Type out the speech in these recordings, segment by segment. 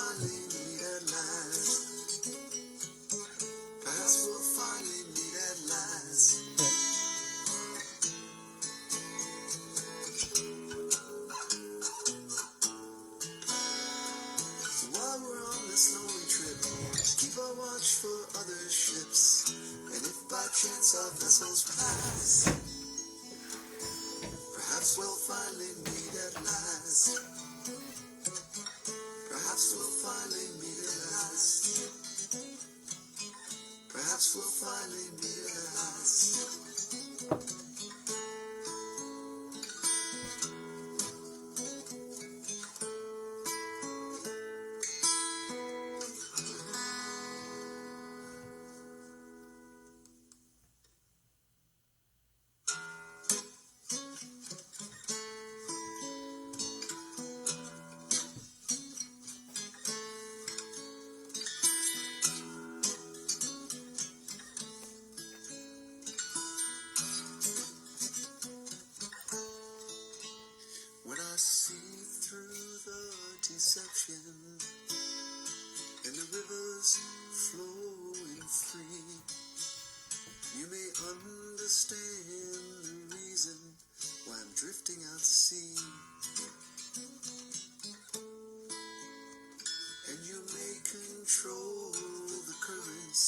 finally meet at last. Perhaps we'll finally meet at last. So while we're on this lonely trip, keep our watch for other ships. And if by chance our vessels pass, perhaps we'll finally meet at last. Perhaps we'll finally meet at last. Perhaps we'll finally meet at last. When I see through the deception and the rivers flowing free, you may understand the reason why I'm drifting out to sea. And you may control the currents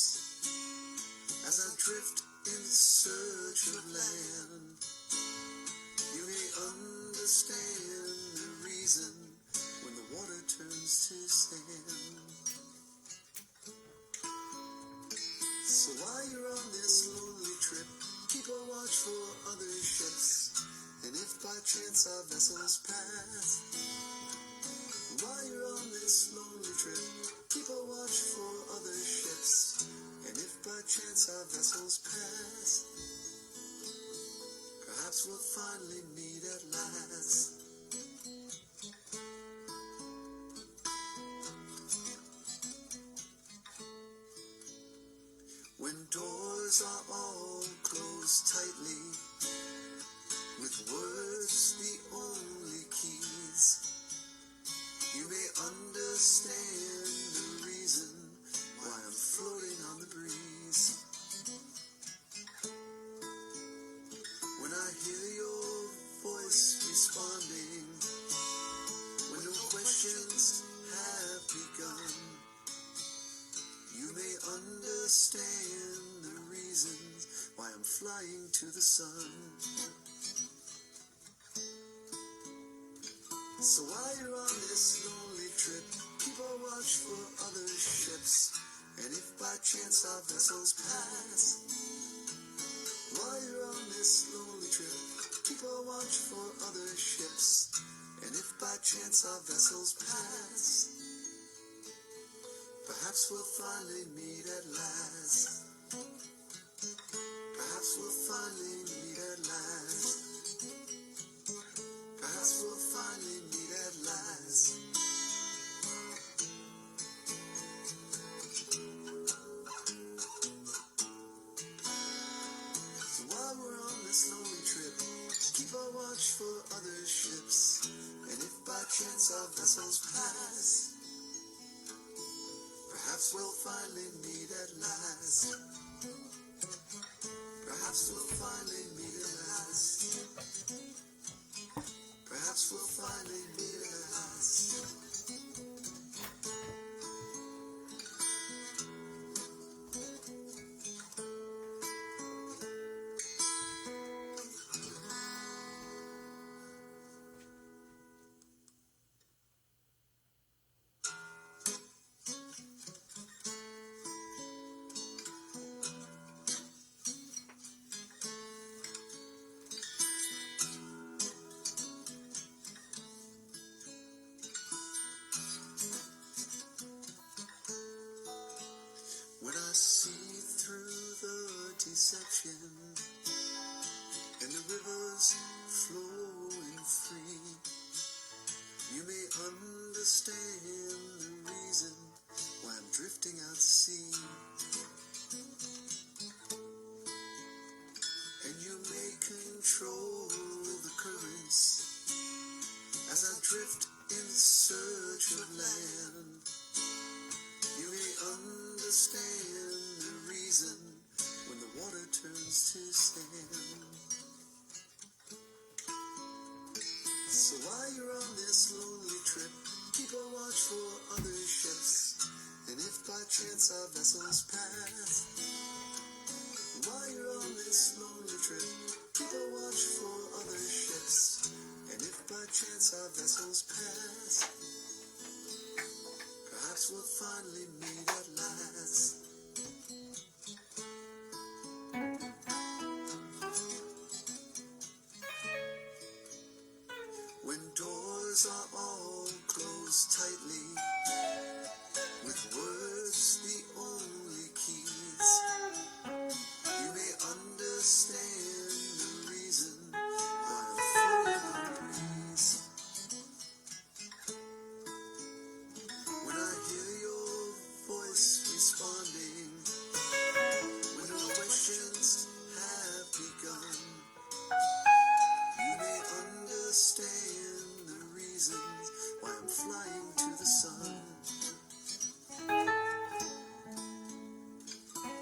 as I drift in search of land. You may understand the reason when the water turns to sand. So while you're on this lonely trip, keep a watch for other ships. And if by chance our vessels pass, while you're on this lonely trip, keep a watch for other ships. And if by chance our vessels pass, perhaps we'll finally meet at last. When doors are all closed tightly, with words the only keys, you may understand the reason why I'm floating on the breeze. When I hear your voice responding, when no questions have begun, you may understand the reasons why I'm flying to the sun. So while you're on this lonely trip, keep a watch for other ships. And if by chance our vessels pass, while you're on this lonely trip, keep a watch for other ships. And if by chance our vessels pass, perhaps we'll finally meet at last. Perhaps we'll finally meet at last. Perhaps we'll finally meet at last. So while we're on this lonely trip, keep a watch for other ships. And if by chance our vessels pass, perhaps we'll finally meet at last. Perhaps we'll finally meet at last. Perhaps we'll finally meet at last. When I see through the deception and the rivers flowing free, you may understand the reason why I'm drifting out to sea. And you may control the currents as I drift in search of land. You may understand the reason when the water turns to sand. So while you're on this lonely trip, keep a watch for other ships, and if by chance our vessels pass, while you're on this lonely trip, keep a watch for other ships, and if by chance our vessels pass, perhaps we'll finally meet at last. When doors are all closed tightly, with words the only keys, you may understand the reason why I'm floating on the breeze. When I hear your voice responding, when no questions have begun, you may understand the reasons why I'm flying to the sun.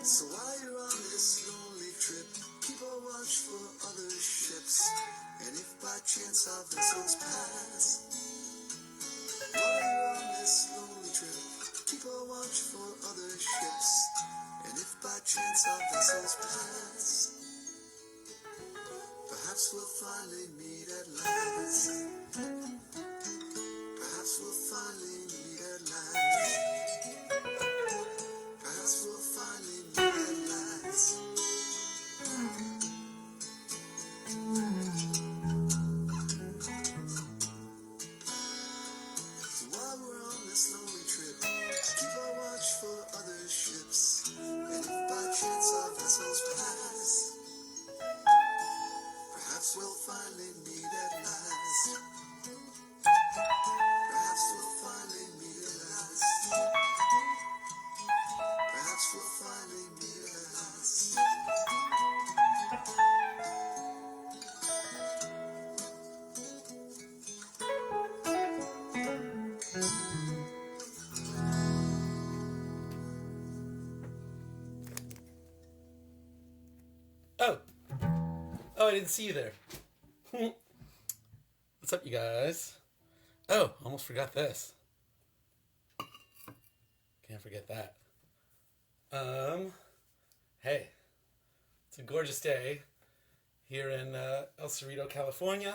So while you're on this lonely trip, keep a watch for other ships, and if by chance our vessels pass, while you're on this lonely trip, keep a watch for other ships, and if by chance our vessels pass, perhaps we'll finally meet at last. Perhaps we'll finally meet at last. Perhaps we'll finally meet at last. So while we're on this lonely trip, keep a watch for other ships, and if by chance our vessels pass, perhaps we'll finally meet at last. Perhaps we'll finally meet at last. Perhaps we'll finally meet at last. Oh, I didn't see you there. What's up, you guys? Oh, almost forgot this. Can't forget that. Hey, it's a gorgeous day here in El Cerrito, California.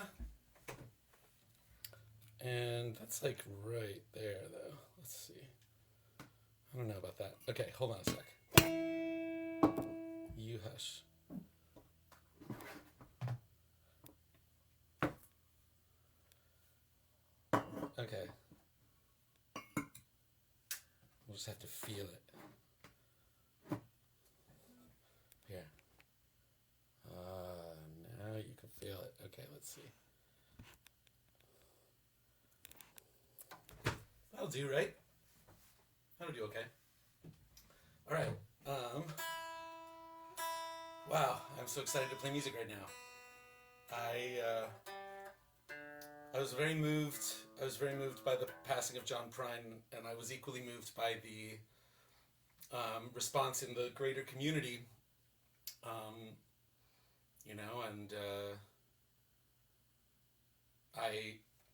And that's like right there, though. Let's see. I don't know about that. Okay, hold on a sec. You hush. Okay. We'll just have to feel it. Here. Now you can feel it. Okay, let's see. That'll do, right? That'll do okay. All right. Wow, I'm so excited to play music right now. I was very moved. I was very moved by the passing of John Prine, and I was equally moved by the response in the greater community. And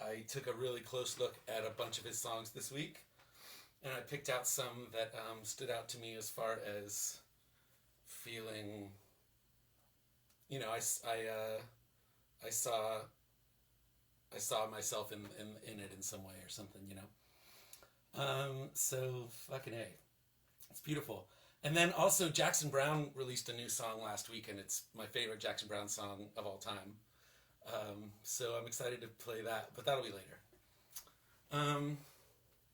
I took a really close look at a bunch of his songs this week, and I picked out some that stood out to me as far as feeling. I saw myself in it in some way or something, So fucking A. It's beautiful. And then also Jackson Browne released a new song last week, and it's my favorite Jackson Browne song of all time. So I'm excited to play that, but that'll be later.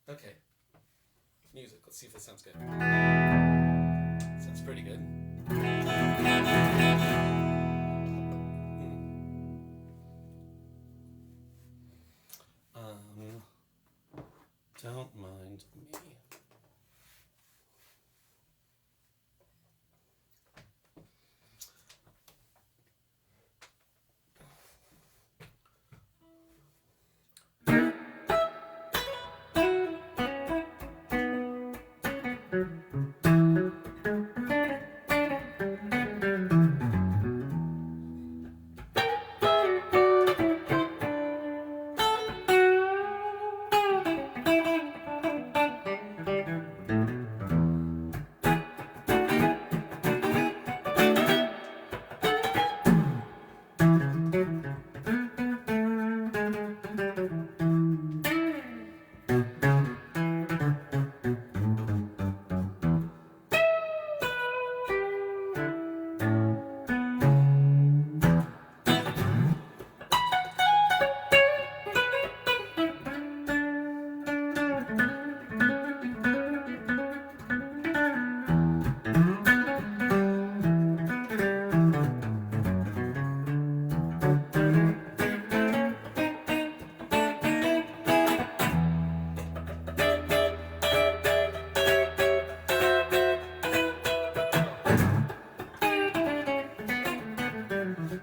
Okay. Music. Let's see if this sounds good. Sounds pretty good. Don't mind me.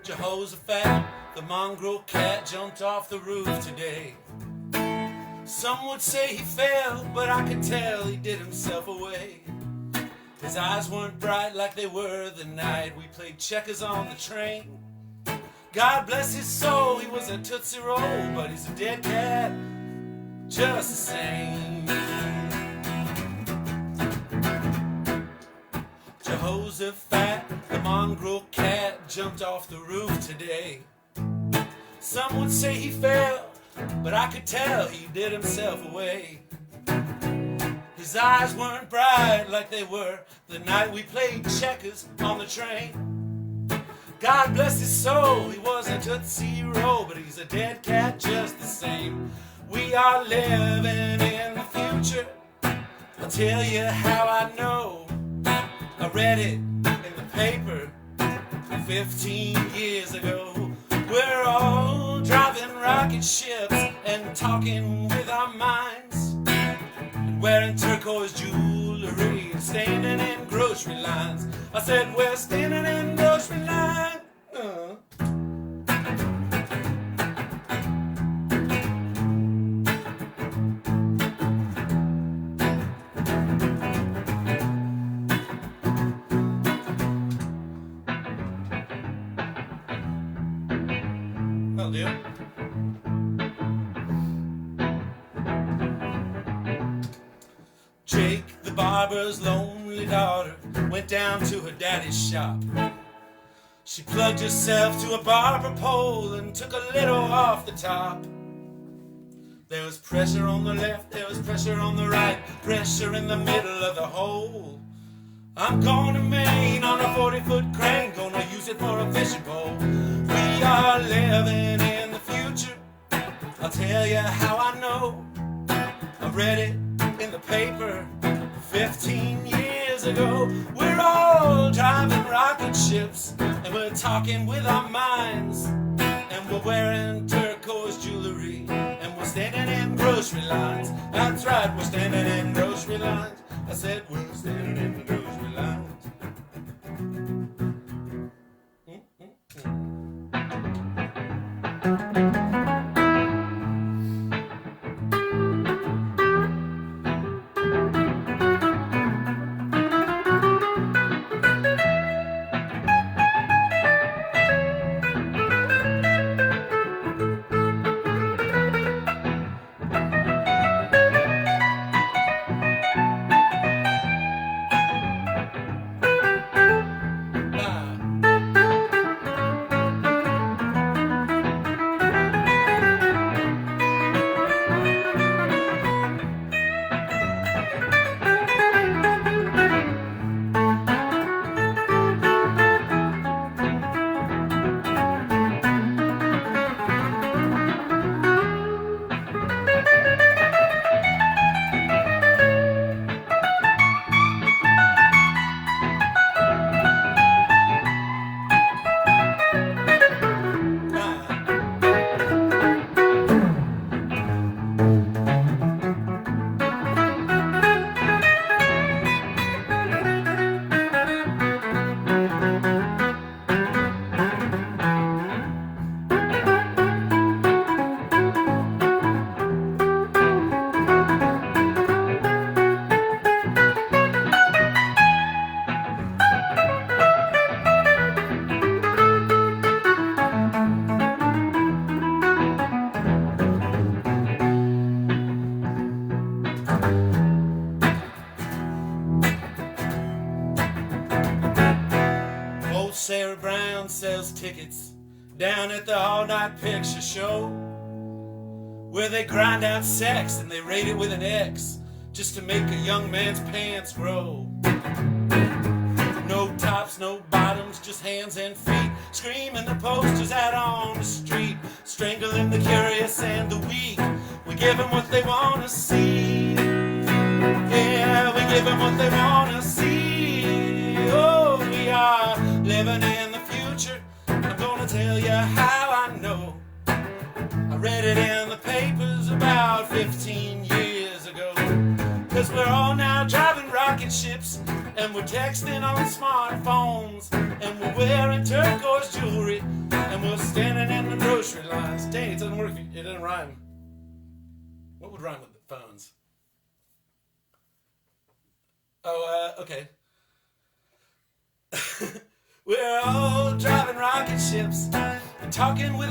Jehoshaphat, the mongrel cat, jumped off the roof today. Some would say he fell, but I could tell he did himself away. His eyes weren't bright like they were the night we played checkers on the train. God bless his soul, he was a Tootsie Roll, but he's a dead cat just the same. Jehoshaphat, the mongrel cat, jumped off the roof today. Some would say he fell, but I could tell he did himself away. His eyes weren't bright like they were the night we played checkers on the train. God bless his soul, he was a Tootsie Roll, but he's a dead cat just the same. We are living in the future, I'll tell you how I know. I read it in the paper 15 years ago. We're all driving rocket ships and talking with our minds, and wearing turquoise jewelry and standing in grocery lines. I said we're standing in grocery lines. That'll do. Jake, the barber's lonely daughter, went down to her daddy's shop. She plugged herself to a barber pole and took a little off the top. There was pressure on the left, there was pressure on the right, pressure in the middle of the hole. I'm going to Maine on a 40-foot crane, gonna use it for a fishing pole. We are living in the future, I'll tell you how I know. I read it in the paper 15 years ago. We're all driving rocket ships, and we're talking with our minds, and we're wearing turquoise jewelry, and we're standing in grocery lines. That's right, we're standing in grocery lines. I said we're standing in the grocery lines. Sarah Browne sells tickets down at the all-night picture show, where they grind out sex and they rate it with an X just to make a young man's pants grow. No tops, no bottoms, just hands and feet, screaming the posters out on the street, strangling the curious and the weak. We give them what they want to see. Yeah, we give them what they want to see. Oh, we are living in the future. I'm gonna tell you how I know. I read it in the papers about 15 years ago. 'Cause we're all now driving rocket ships, and we're texting on smartphones, and we're wearing turquoise jewelry, and we're standing in the grocery lines. Dang, it doesn't work. It doesn't rhyme. What would rhyme with the phones? Oh, okay. We're all driving rocket ships and talking with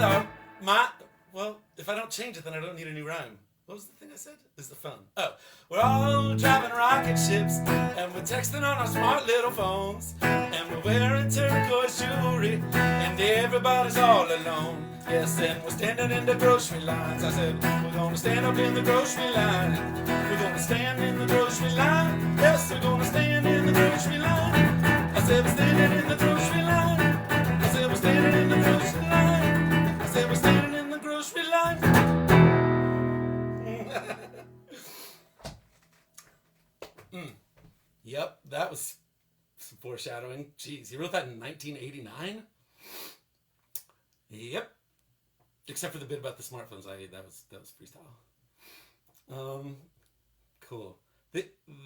well, if I don't change it, then I don't need a new rhyme. What was the thing I said? Is the phone. Oh, we're all driving rocket ships, and we're texting on our smart little phones, and we're wearing turquoise jewelry, and everybody's all alone. Yes, and we're standing in the grocery lines. I said, we're gonna stand up in the grocery line. We're gonna stand in the grocery line. Yes, we're gonna stand in the grocery line. I said, we're standing in the grocery line. I said, we're standing in the grocery line. I said, we're standing in the grocery line. Yep, that was some foreshadowing. Jeez, he wrote that in 1989? Yep. Except for the bit about the smartphones. That was freestyle. Cool.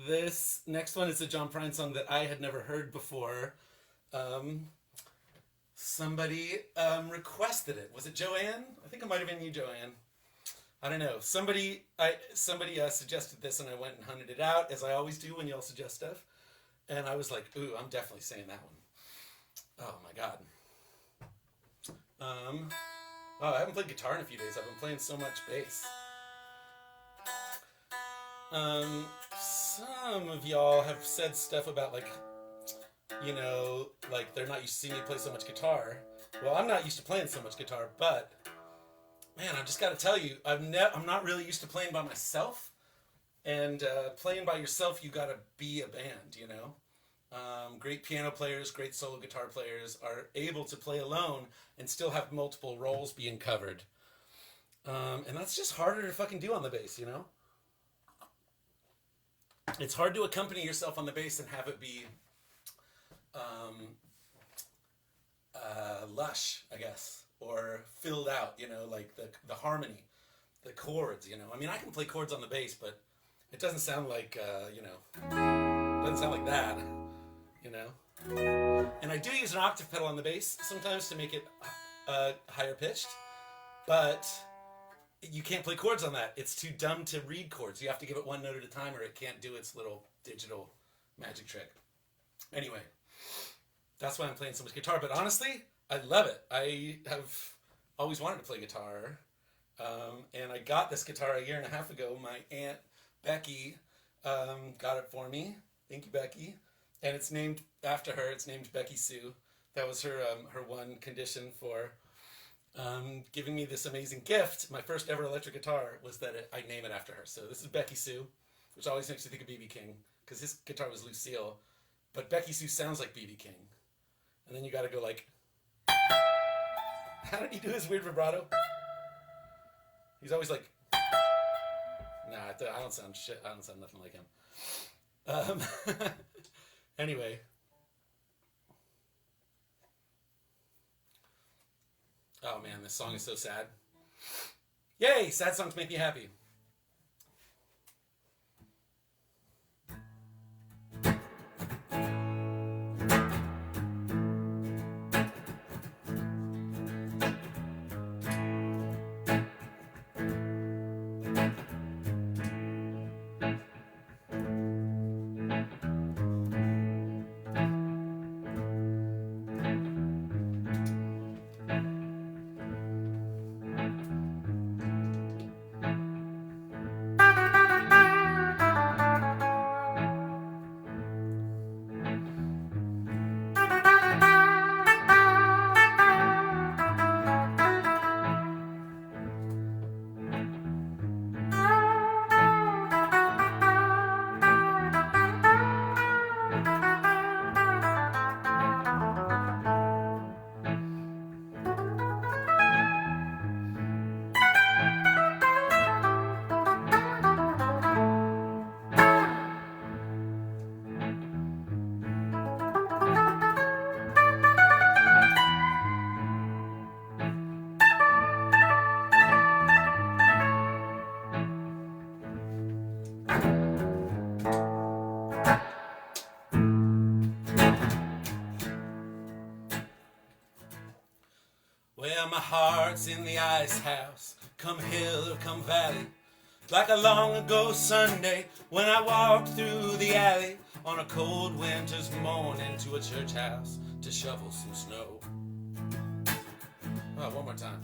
This next one is a John Prine song that I had never heard before. Somebody requested it. Was it Joanne? I think it might have been you, Joanne. I don't know. Somebody suggested this, and I went and hunted it out, as I always do when y'all suggest stuff. And I was like, ooh, I'm definitely saying that one. Oh my god. Wow, I haven't played guitar in a few days. I've been playing so much bass. Some of y'all have said stuff about, like, you know, like they're not used to seeing me play so much guitar. Well, I'm not used to playing so much guitar, but man, I've just got to tell you, I'm not really used to playing by myself. And playing by yourself, you got to be a band, you know. Great piano players, great solo guitar players are able to play alone and still have multiple roles being covered. And that's just harder to fucking do on the bass, you know. It's hard to accompany yourself on the bass and have it be lush, I guess, or filled out, you know, like the harmony, the chords, you know. I mean, I can play chords on the bass, but it doesn't sound like, you know, it doesn't sound like that, you know. And I do use an octave pedal on the bass sometimes to make it higher pitched, but you can't play chords on that. It's too dumb to read chords. You have to give it one note at a time or it can't do its little digital magic trick. Anyway, that's why I'm playing so much guitar. But honestly, I love it. I have always wanted to play guitar. And I got this guitar a year and a half ago. My Aunt Becky got it for me. Thank you, Becky. And it's named after her. It's named Becky Sue. That was her one condition for giving me this amazing gift. My first ever electric guitar was that I name it after her. So this is Becky Sue, which always makes me think of B.B. King, because his guitar was Lucille, but Becky Sue sounds like B.B. King. And then you got to go like, how did he do his weird vibrato? He's always like, nah, I don't sound shit. I don't sound nothing like him. Anyway. Oh man, this song is so sad. Yay, sad songs make me happy. heart's in the ice house, come hill or come valley. Like a long ago Sunday when I walked through the alley on a cold winter's morning to a church house to shovel some snow. Oh, one more time.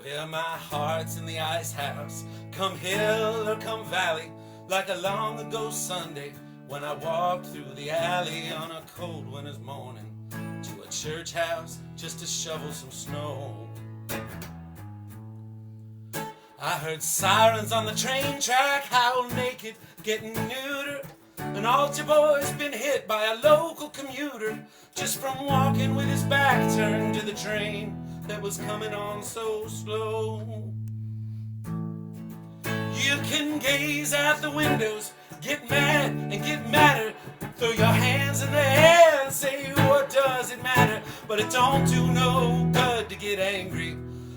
Well, my heart's in the ice house, come hill or come valley. Like a long ago Sunday when I walked through the alley on a cold winter's morning to a church house just to shovel some snow. I heard sirens on the train track, howl naked, getting neuter. An altar boy's been hit by a local commuter just from walking with his back turned to the train that was coming on so slow. You can gaze out the windows, get mad and get madder, throw your hands in the air and say, what does it matter? But it don't do no good to get angry,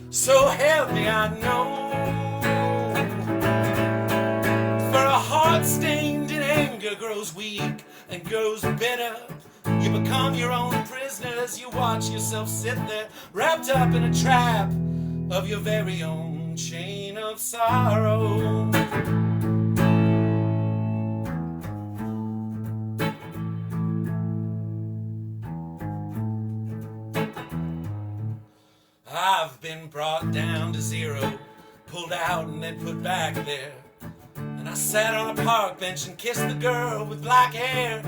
so help me I know. For a heart stained in anger grows weak and grows bitter. You become your own prisoner as you watch yourself sit there, wrapped up in a trap of your very own chain of sorrow. I've been brought down to zero, pulled out and then put back there. And I sat on a park bench and kissed the girl with black hair.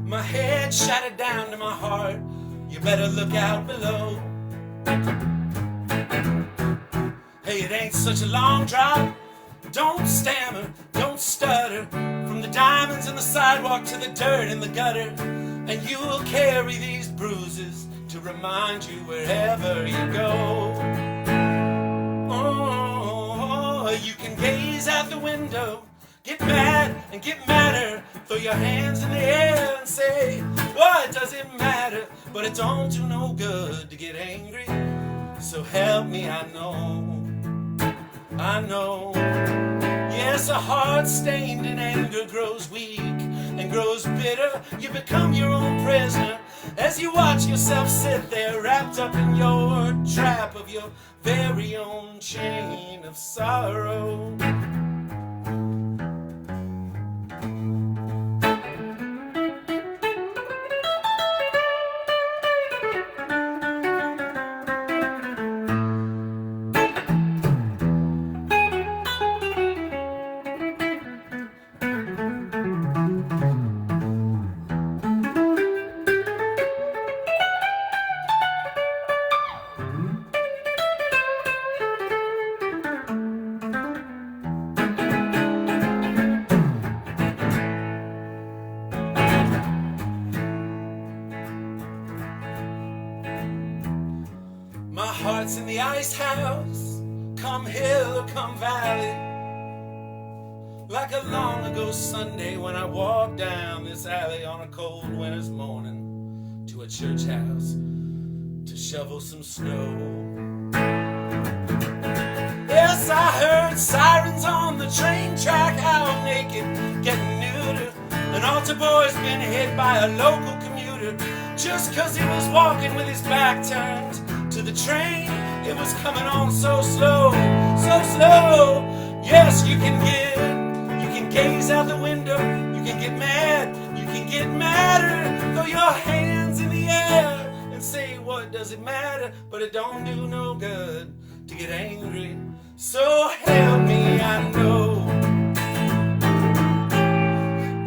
My head shattered down to my heart, you better look out below. Hey, it ain't such a long drop, don't stammer, don't stutter. From the diamonds in the sidewalk to the dirt in the gutter. And you'll carry these bruises to remind you wherever you go. Oh, you can gaze out the window, get mad and get madder, throw your hands in the air and say, what does it matter? But it don't do no good to get angry, so help me I know. Yes, a heart stained in anger grows weak and grows bitter. You become your own prisoner as you watch yourself sit there wrapped up in your trap of your very own chain of sorrow. My heart's in the ice house, come hill or come valley. Like a long ago Sunday when I walked down this alley on a cold winter's morning to a church house to shovel some snow. Yes, I heard sirens on the train track, howl naked, getting neuter. An altar boy's been hit by a local commuter just 'cause he was walking with his back turned to the train. It was coming on so slow, so slow. Yes, you can gaze out the window, you can get mad, you can get madder, throw your hands in the air and say, what does it matter? But it don't do no good to get angry, so help me I know.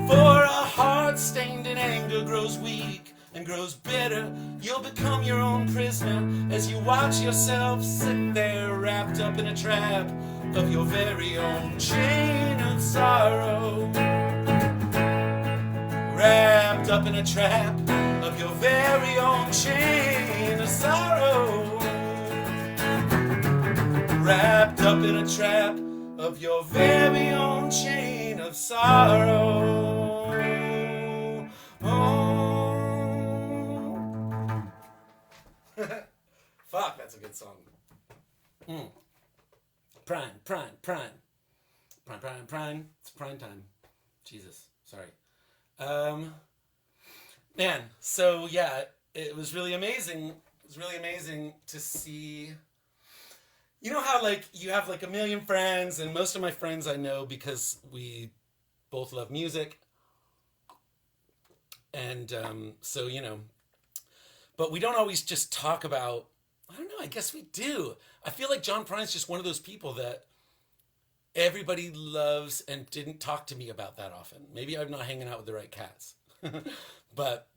For a heart stained in anger grows weak and grows bitter. You'll become your own prisoner as you watch yourself sit there wrapped up in a trap of your very own chain of sorrow. Wrapped up in a trap of your very own chain of sorrow. Wrapped up in a trap of your very own chain of sorrow. Fuck, that's a good song. Prine. It's prime time. Jesus, sorry. Man, so yeah, it was really amazing. It was really amazing to see You know how like you have like a million friends, and most of my friends I know because we both love music, and so but we don't always just talk about. I don't know. I guess we do. I feel like John Prine's just one of those people that everybody loves and didn't talk to me about that often. Maybe I'm not hanging out with the right cats, but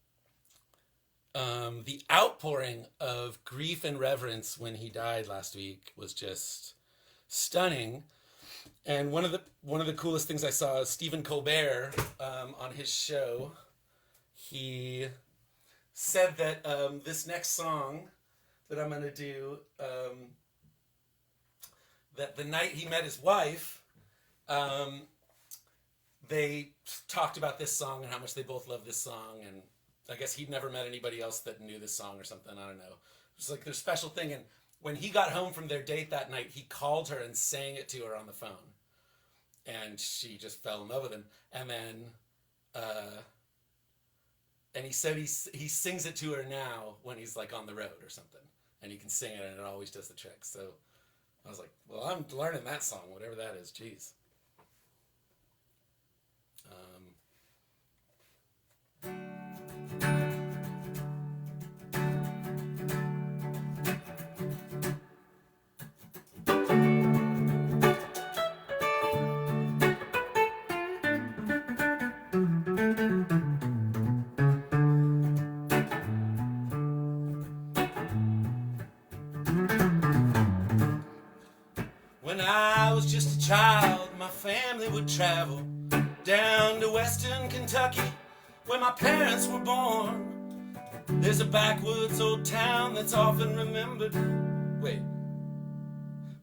the outpouring of grief and reverence when he died last week was just stunning. And one of the coolest things I saw is Stephen Colbert on his show. He said that this next song that I'm gonna do, that the night he met his wife, they talked about this song and how much they both love this song, and I guess he'd never met anybody else that knew this song or something. I don't know. It's like their special thing. And when he got home from their date that night, he called her and sang it to her on the phone, and she just fell in love with him. And then, and he said he sings it to her now when he's like on the road or something, and he can sing it, and it always does the trick. So I was like, well, I'm learning that song, whatever that is. Jeez. When I was just a child, my family would travel down to western Kentucky, where my parents were born. There's a backwoods old town that's often remembered. Wait.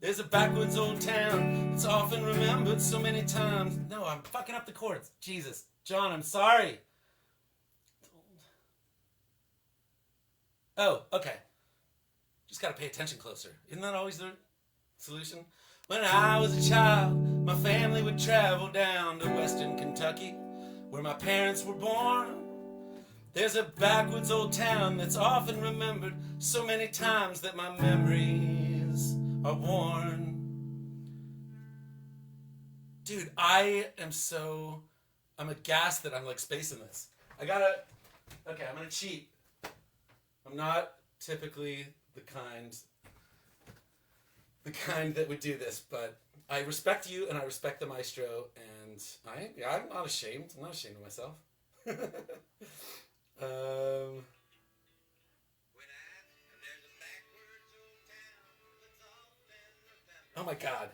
There's a backwoods old town that's often remembered so many times. No, I'm fucking up the chords. Jesus. John, I'm sorry. Oh, okay. Just gotta pay attention closer. Isn't that always the solution? When I was a child, my family would travel down to western Kentucky, where my parents were born. There's a backwoods old town that's often remembered so many times that my memories are worn. Dude, I'm aghast that I'm like spacing this. I'm gonna cheat. I'm not typically the kind that would do this, but I respect you and I respect the maestro, and I'm not ashamed. I'm not ashamed of myself. Oh my God.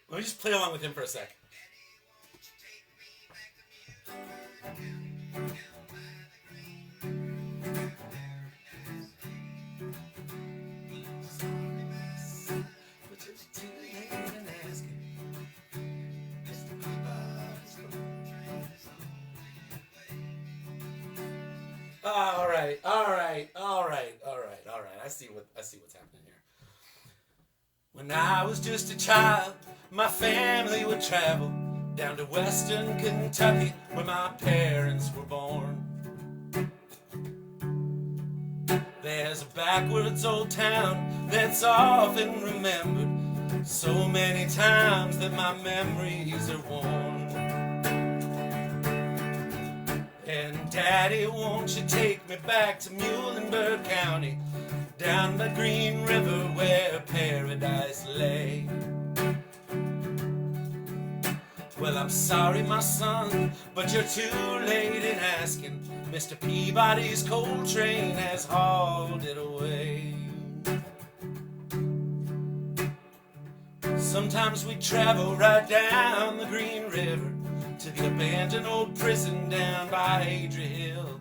Let me just play along with him for a sec. All right. I see what's happening here. When I was just a child, my family would travel down to western Kentucky, where my parents were born. There's a backwards old town that's often remembered so many times that my memories are worn. And Daddy, won't you take me back to Muhlenberg County, down the Green River where paradise lay? Well, I'm sorry, my son, but you're too late in asking. Mr. Peabody's coal train has hauled it away. Sometimes we travel right down the Green River to the abandoned old prison down by Adria Hill,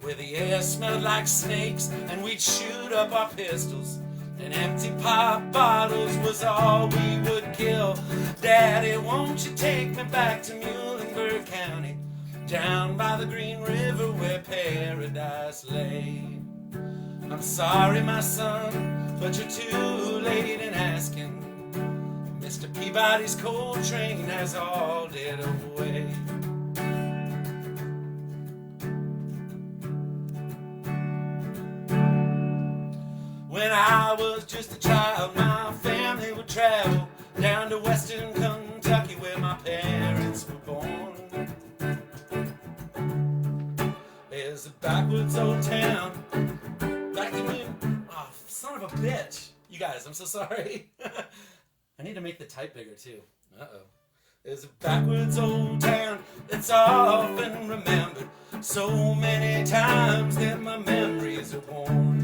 where the air smelled like snakes and we'd shoot up our pistols, and empty pop bottles was all we would kill. Daddy, won't you take me back to Muhlenberg County, down by the Green River where paradise lay? I'm sorry, my son, but you're too late in asking. Mr. Peabody's coal train has hauled it away. When I just a child, my family would travel down to western Kentucky where my parents were born. There's a backwoods old town back in the... Oh, son of a bitch. You guys, I'm so sorry. I need to make the type bigger too. Uh-oh. There's a backwoods old town that's often remembered so many times that my memories are worn.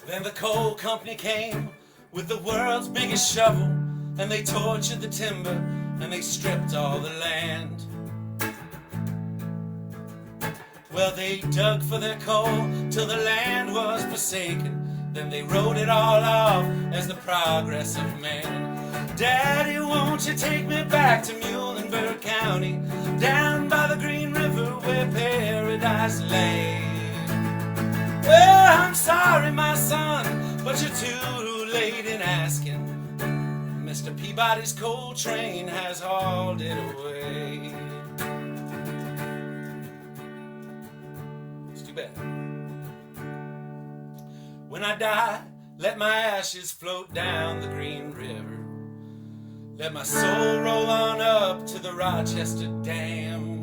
Then the coal company came with the world's biggest shovel, and they tortured the timber and they stripped all the land. Well, they dug for their coal till the land was forsaken. Then they wrote it all off as the progress of man. Daddy, won't you take me back to Muhlenberg County, down by the Green River where paradise lay? Well, I'm sorry, my son, but you're too late in asking. Mr. Peabody's coal train has hauled it away. It's too bad. When I die, let my ashes float down the Green River. Let my soul roll on up to the Rochester Dam.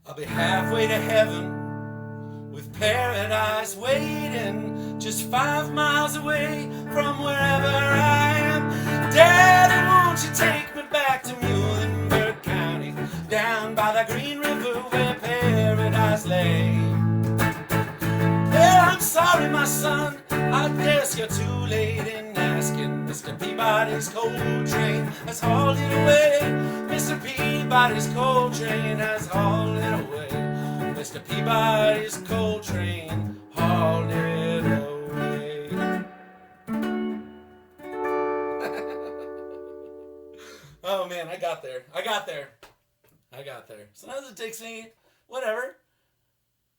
I'll be halfway to heaven, with paradise waiting just 5 miles away from wherever I am. Daddy, won't you take me back to Muhlenberg County, down by the Green River where paradise lay? Well, I'm sorry, my son, I guess you're too late in asking. Mr. Peabody's coal train has hauled it away. Mr. Peabody's coal train has hauled it away. Mr. Peabody's coal train hauled it away. Oh man, I got there. Sometimes it takes me, whatever.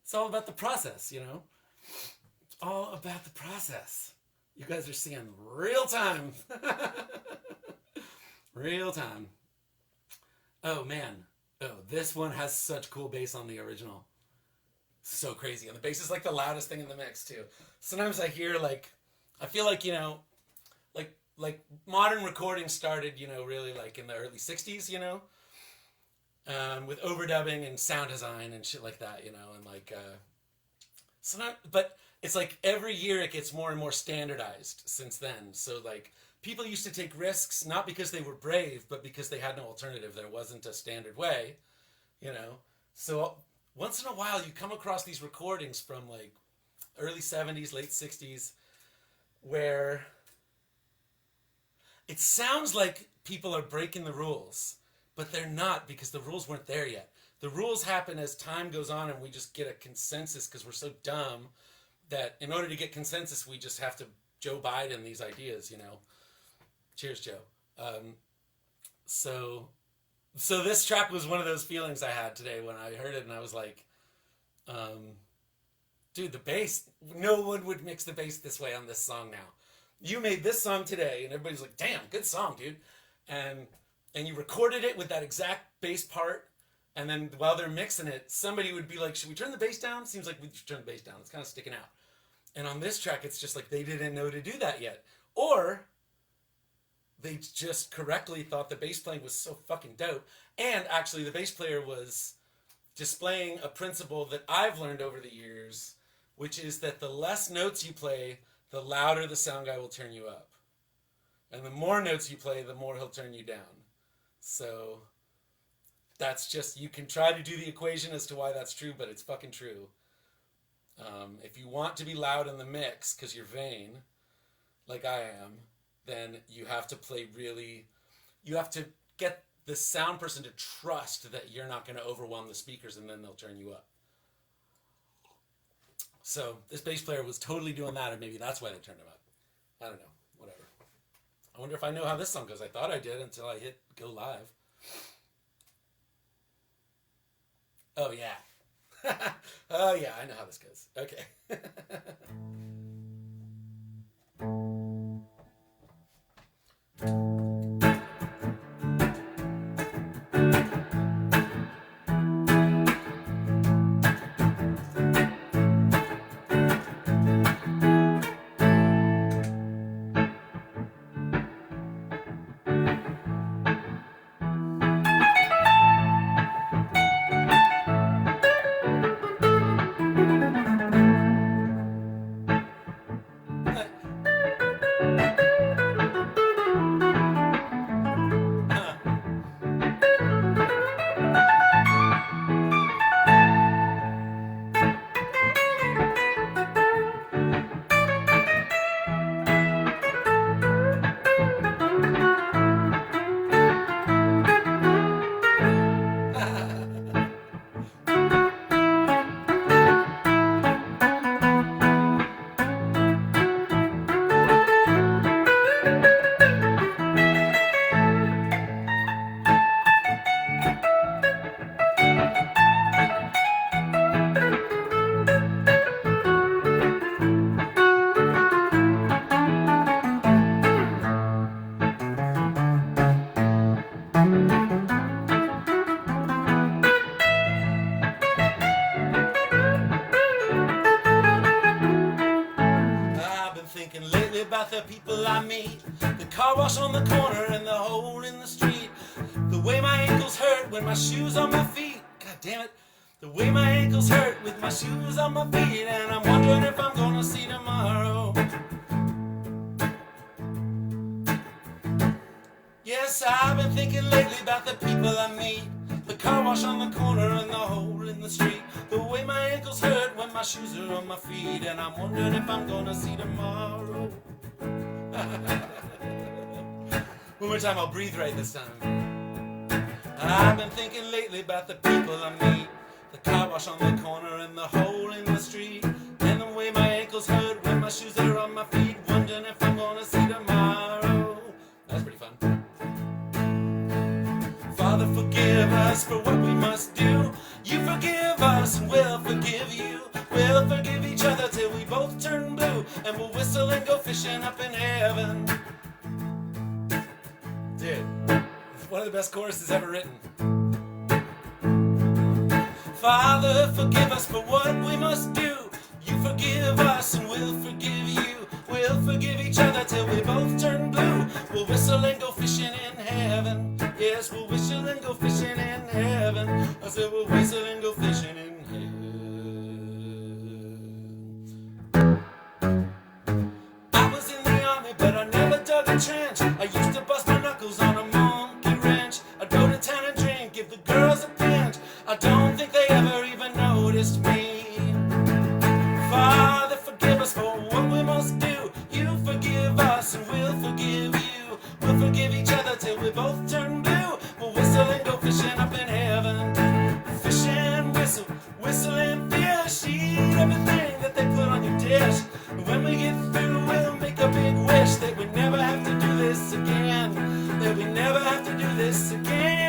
It's all about the process, you know? It's all about the process. You guys are seeing real time. Real time. Oh man. Oh, this one has such cool bass on the original. So crazy. And the bass is like the loudest thing in the mix too. Sometimes I hear like, I feel like, you know, like modern recording started, you know, really like in the early 60s, you know, with overdubbing and sound design and shit like that, you know, and like, but it's like every year it gets more and more standardized since then. So like people used to take risks, not because they were brave, but because they had no alternative. There wasn't a standard way, you know. So once in a while you come across these recordings from like early 70s, late 60s, where it sounds like people are breaking the rules, but they're not, because the rules weren't there yet. The rules happen as time goes on and we just get a consensus because we're so dumb that in order to get consensus, we just have to Joe Biden these ideas, you know. Cheers, Joe. So this track was one of those feelings I had today when I heard it, and I was like, dude, the bass, no one would mix the bass this way on this song now. You made this song today, and everybody's like, damn, good song, dude. And you recorded it with that exact bass part, and then while they're mixing it, somebody would be like, should we turn the bass down? Seems like we should turn the bass down. It's kind of sticking out. And on this track, it's just like they didn't know to do that yet. Or they just correctly thought the bass playing was so fucking dope. And actually, the bass player was displaying a principle that I've learned over the years, which is that the less notes you play, the louder the sound guy will turn you up. And the more notes you play, the more he'll turn you down. So that's just, you can try to do the equation as to why that's true, but it's fucking true. If you want to be loud in the mix because you're vain, like I am, then you have to play really, you have to get the sound person to trust that you're not going to overwhelm the speakers, and then they'll turn you up. So this bass player was totally doing that, and maybe that's why they turned him up. I don't know. Whatever. I wonder if I know how this song goes. I thought I did until I hit go live. Oh, yeah. Oh, yeah, I know how this goes. Okay. About the people I meet, the car wash on the corner and the hole in the street, the way my ankles hurt when my shoes on my feet, god damn it, the way my ankles hurt with my shoes on my feet, and I'm wondering if I'm gonna see tomorrow. Yes, I've been thinking lately about the people I meet, the car wash on the corner and the hole in the street, the way my ankles hurt when my shoes are on my feet, and I'm wondering if I'm gonna see tomorrow. One more time, I'll breathe right this time. I've been thinking lately about the people I meet, the car wash on the corner and the hole in the street, and the way my ankles hurt when my shoes are on my feet, wondering if I'm gonna see tomorrow. That's pretty fun. Father, forgive us for what we must do. You forgive us and we'll forgive you. We'll forgive each other till we both turn blue, and we'll whistle and go fishing up in heaven. Dude, it's one of the best choruses ever written. Father, forgive us for what we must do. You forgive us and we'll forgive you. We'll forgive each other till we both turn blue. We'll whistle and go fishing in heaven. Yes, we'll whistle and go fishing in heaven. I said we'll whistle and go fishing in heaven. I was in the army, but I never dug a trench. I used to bust my knuckles on a monkey wrench. I'd go to town and drink, give the girls a pinch. I don't think they ever even noticed me. Father, forgive us for what we must do. You forgive us and we'll forgive you. We'll forgive each other till we both turn blue. We'll whistle and go fishing up in heaven. Fish and whistle, whistle and fish. Eat everything that they put on your dish. And when we get through, we'll make a big wish that we never have to do this again. That we never have to do this again.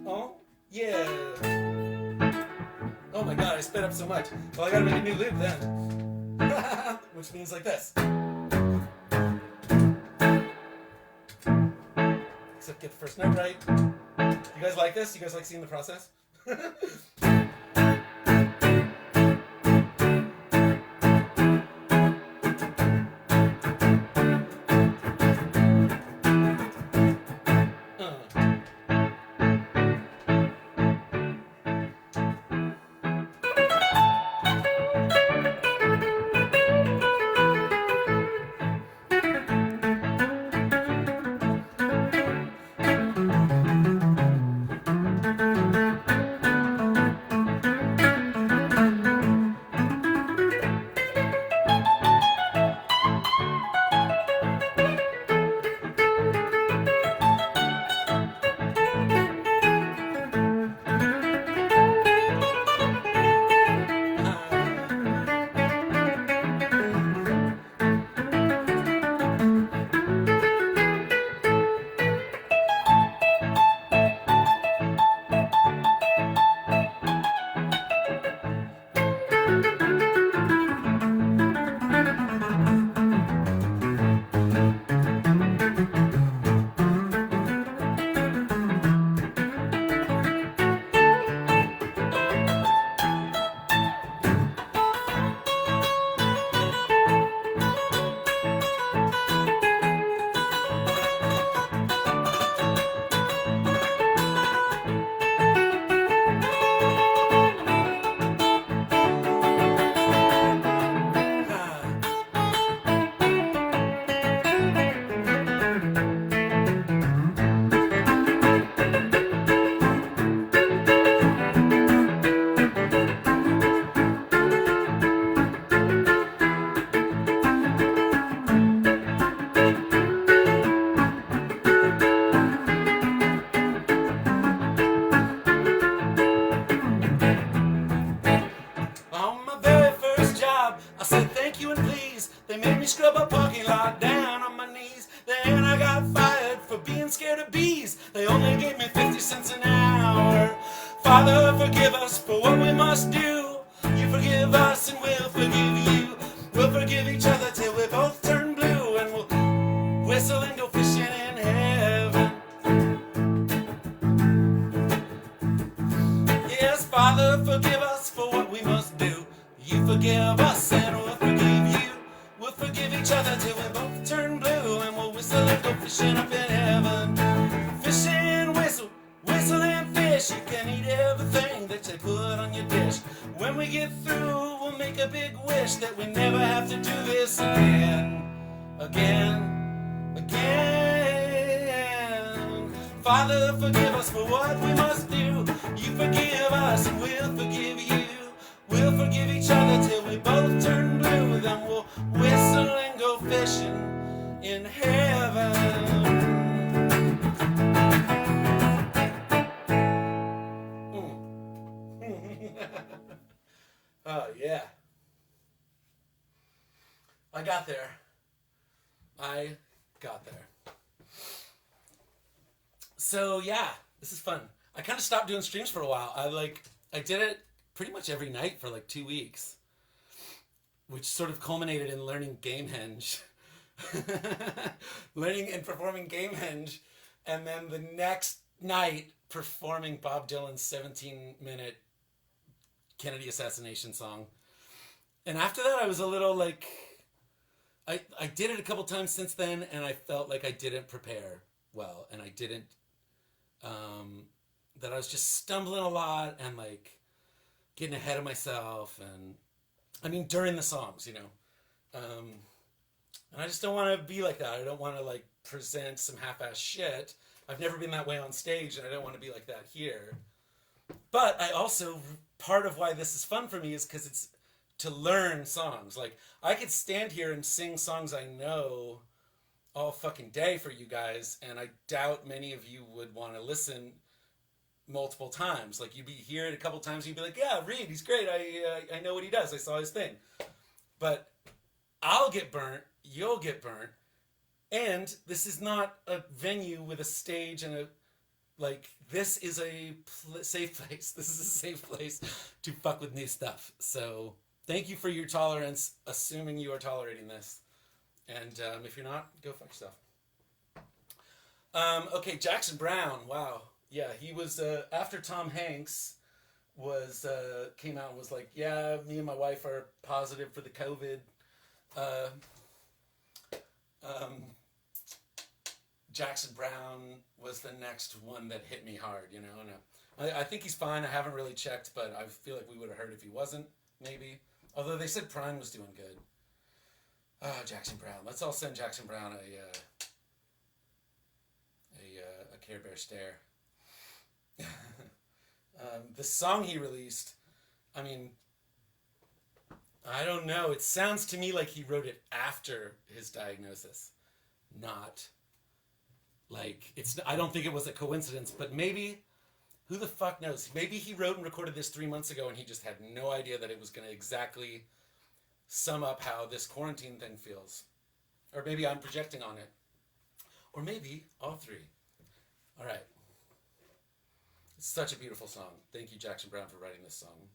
Oh, yeah. Oh my god, I sped up so much. Well, I gotta make a new loop then. Which means like this. Except get the first note right. You guys like this? You guys like seeing the process? Father, forgive us for what we must do. You forgive us and we'll forgive you. We'll forgive each other till we both turn blue, and we'll whistle and go fishing in heaven. Yes, Father, forgive us for what we must do. You forgive us and we'll forgive you. We'll forgive each other till we both turn blue, and we'll whistle and go fishing up in heaven. Fish and whistle, whistle and fish. You can eat everything that they put on your dish. When we get through, we'll make a big wish that we never have to do this again. Father, forgive us for what we must do. You forgive us and we'll forgive you. We'll forgive each other till we both turn blue. Then we'll whistle and go fishing in heaven. Oh, yeah. I got there. So, yeah, this is fun. I kind of stopped doing streams for a while. I did it pretty much every night for like 2 weeks, which sort of culminated in learning Gamehenge. Learning and performing Gamehenge, and then the next night performing Bob Dylan's 17-minute Kennedy assassination song. And after that, I was a little like, I did it a couple times since then, and I felt like I didn't prepare well, and I didn't, that I was just stumbling a lot and like getting ahead of myself, and I mean during the songs, and I just don't want to be like that. I don't want to like present some half-ass shit. I've never been that way on stage, and I don't want to be like that here. But I also, part of why this is fun for me is because it's to learn songs. Like, I could stand here and sing songs I know all fucking day for you guys, and I doubt many of you would want to listen multiple times. Like, you'd be here a couple times, and you'd be like, yeah, Reed, he's great. I know what he does. I saw his thing. But I'll get burnt. You'll get burnt. And this is not a venue with a stage and a, like, this is a safe place. This is a safe place to fuck with new stuff. So thank you for your tolerance, assuming you are tolerating this. And if you're not, go fuck yourself. Okay, Jackson Browne. Wow. Yeah, he was, after Tom Hanks came out and was like, yeah, me and my wife are positive for the COVID. Jackson Browne was the next one that hit me hard, And I think he's fine. I haven't really checked, but I feel like we would have heard if he wasn't, maybe. Although they said Prine was doing good. Jackson Browne. Let's all send Jackson Browne a Care Bear stare. The song he released, I mean, I don't know. It sounds to me like he wrote it after his diagnosis. Not like, I don't think it was a coincidence, but maybe, who the fuck knows? Maybe he wrote and recorded this 3 months ago and he just had no idea that it was going to exactly sum up how this quarantine thing feels. Or maybe I'm projecting on it. Or maybe all three. All right. It's such a beautiful song. Thank you, Jackson Browne, for writing this song.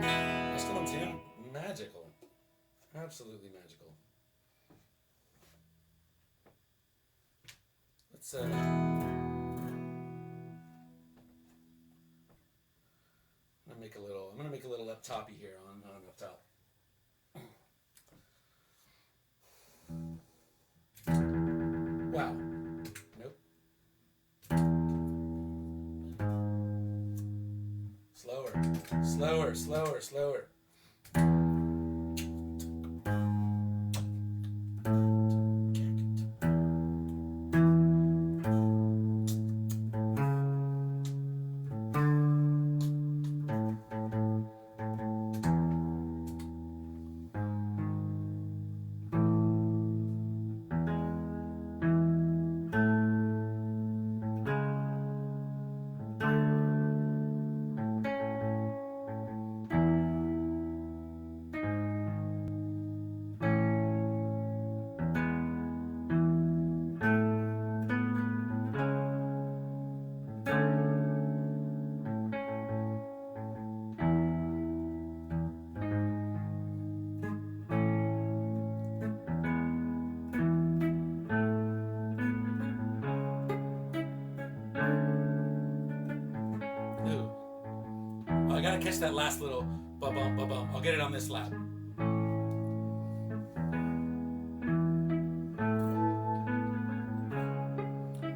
I still in tune. Magical. Absolutely magical. Let's I'm gonna make a little up toppy here on up top. Wow. Nope. Slower. Ooh. Oh, I gotta catch that last little ba-bum, ba-bum. I'll get it on this lap.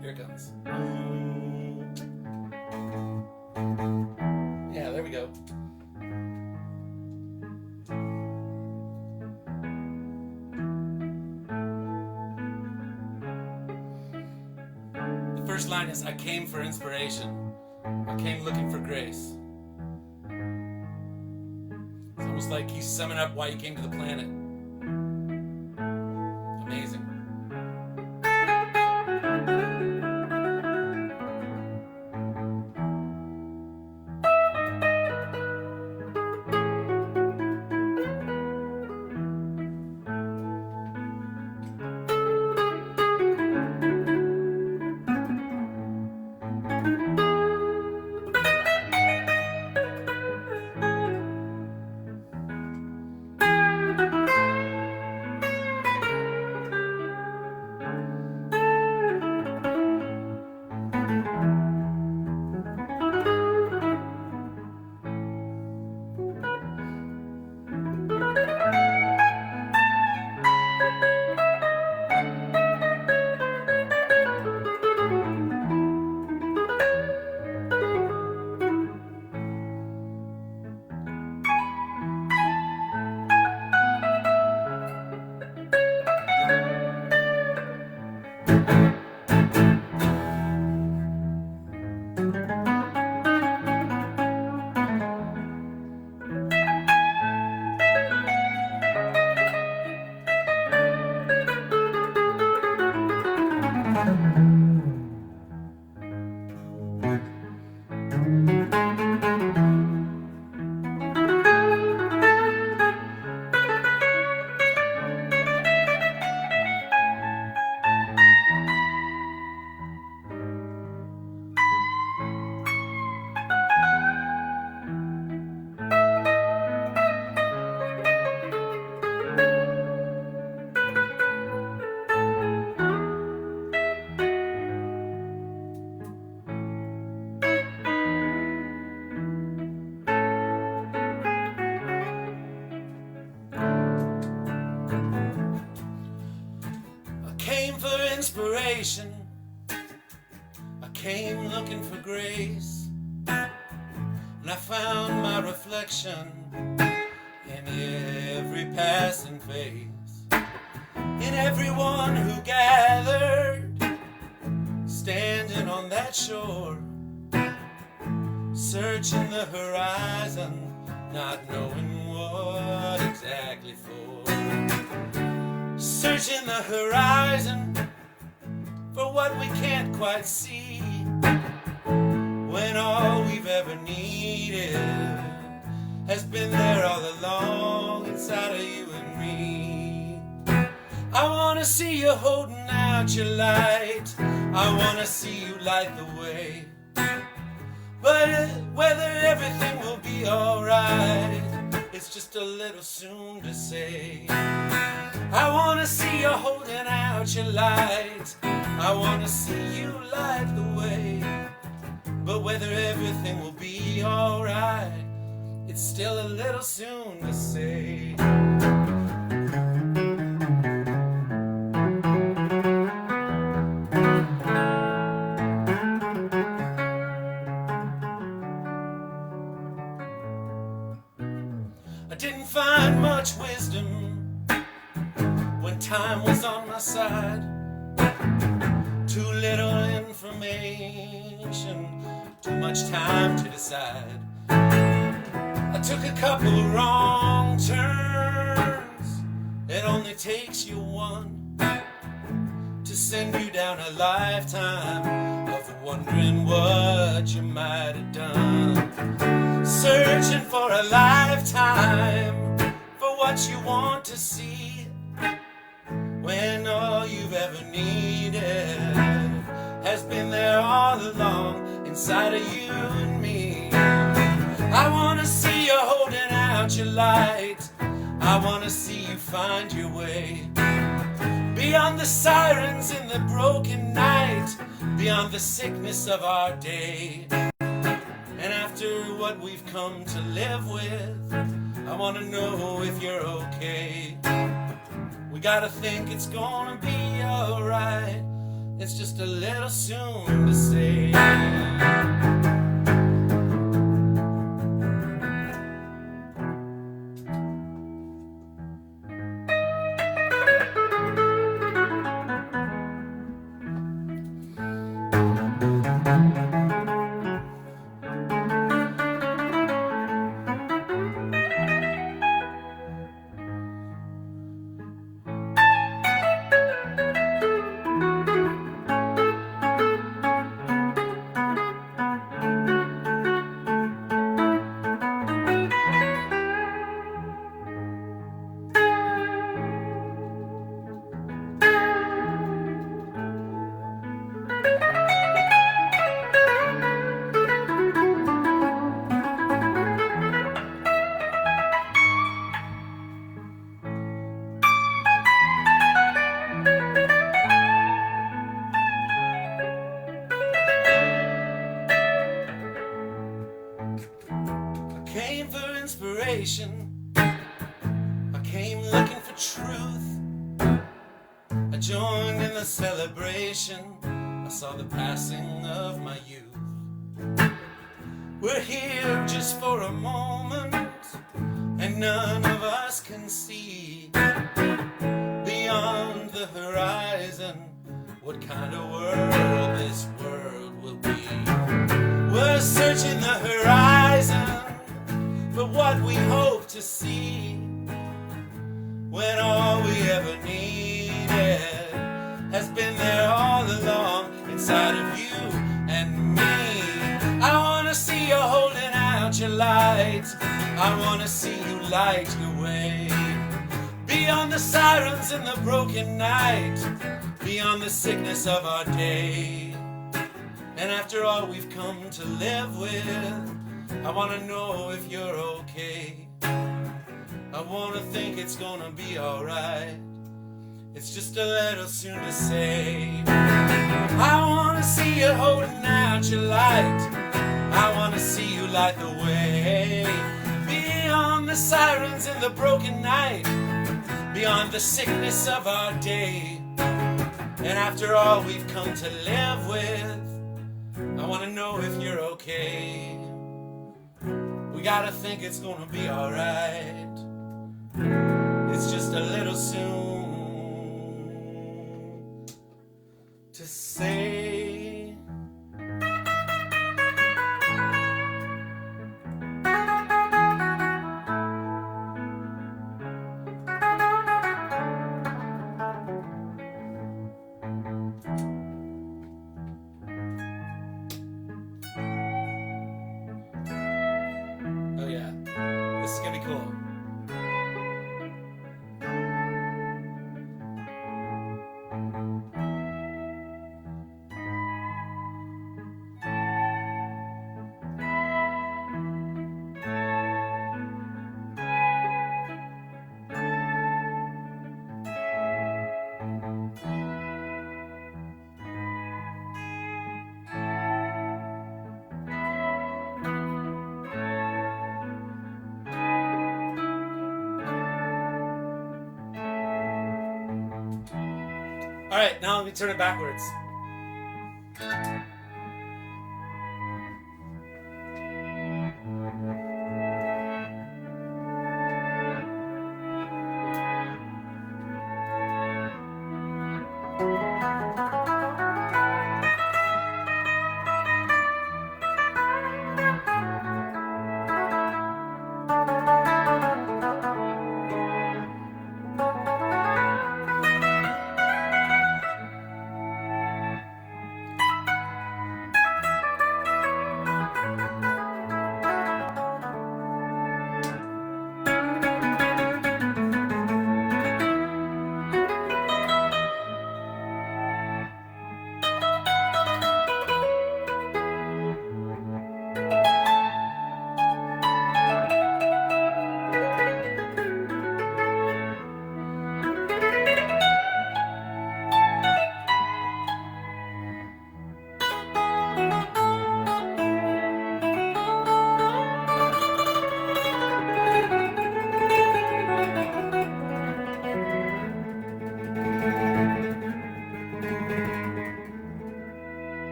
Here it comes. Yeah, there we go. The first line is, I came for inspiration. I came looking for grace. It's almost like he's summing up why he came to the planet. Amazing. Inspiration. I came looking for grace, and I found my reflection in every passing face, in everyone who gathered, standing on that shore, searching the horizon, not knowing what exactly for. Searching the horizon for what we can't quite see, when all we've ever needed has been there all along inside of you and me. I wanna see you holding out your light, I wanna see you light the way, but whether everything will be alright, it's just a little soon to say. I wanna see you holding out your light, I wanna see you light the way, but whether everything will be alright, it's still a little soon to say. I didn't find much wisdom when time was on my side. Too little information, too much time to decide. I took a couple wrong turns, it only takes you one to send you down a lifetime of wondering what you might have done. Searching for a lifetime for what you want to see, when all you've ever needed has been there all along inside of you and me. I wanna see you holding out your light, I wanna see you find your way beyond the sirens in the broken night, beyond the sickness of our day. And what we've come to live with. I want to know if you're okay. We gotta think it's gonna be alright. It's just a little soon to say. Came for inspiration, I came looking for truth. I joined in the celebration, I saw the passing of my youth. We're here just for a moment, and none of us can see beyond the horizon what kind of world this world will be. We're searching the horizon for what we hope to see, when all we ever needed has been there all along, inside of you and me. I wanna see you holding out your light, I wanna see you light your way, beyond the sirens and the broken night, beyond the sickness of our day. And after all we've come to live with, I wanna know if you're okay. I wanna think it's gonna be alright. It's just a little soon to say. I wanna see you holding out your light, I wanna see you light the way, beyond the sirens and the broken night, beyond the sickness of our day. And after all we've come to live with, I wanna know if you're okay. We gotta think it's gonna be alright. It's just a little soon to say. Oh yeah, this is gonna be cool. Alright, now let me turn it backwards.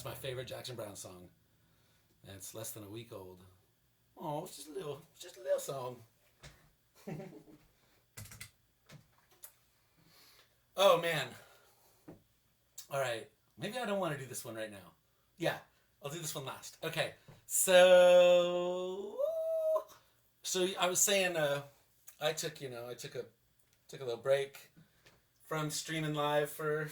That's my favorite Jackson Browne song. And it's less than a week old. Oh, it's just a little song. Oh, man. All right. Maybe I don't want to do this one right now. Yeah, I'll do this one last. Okay. So I was saying, I took a little break from streaming live for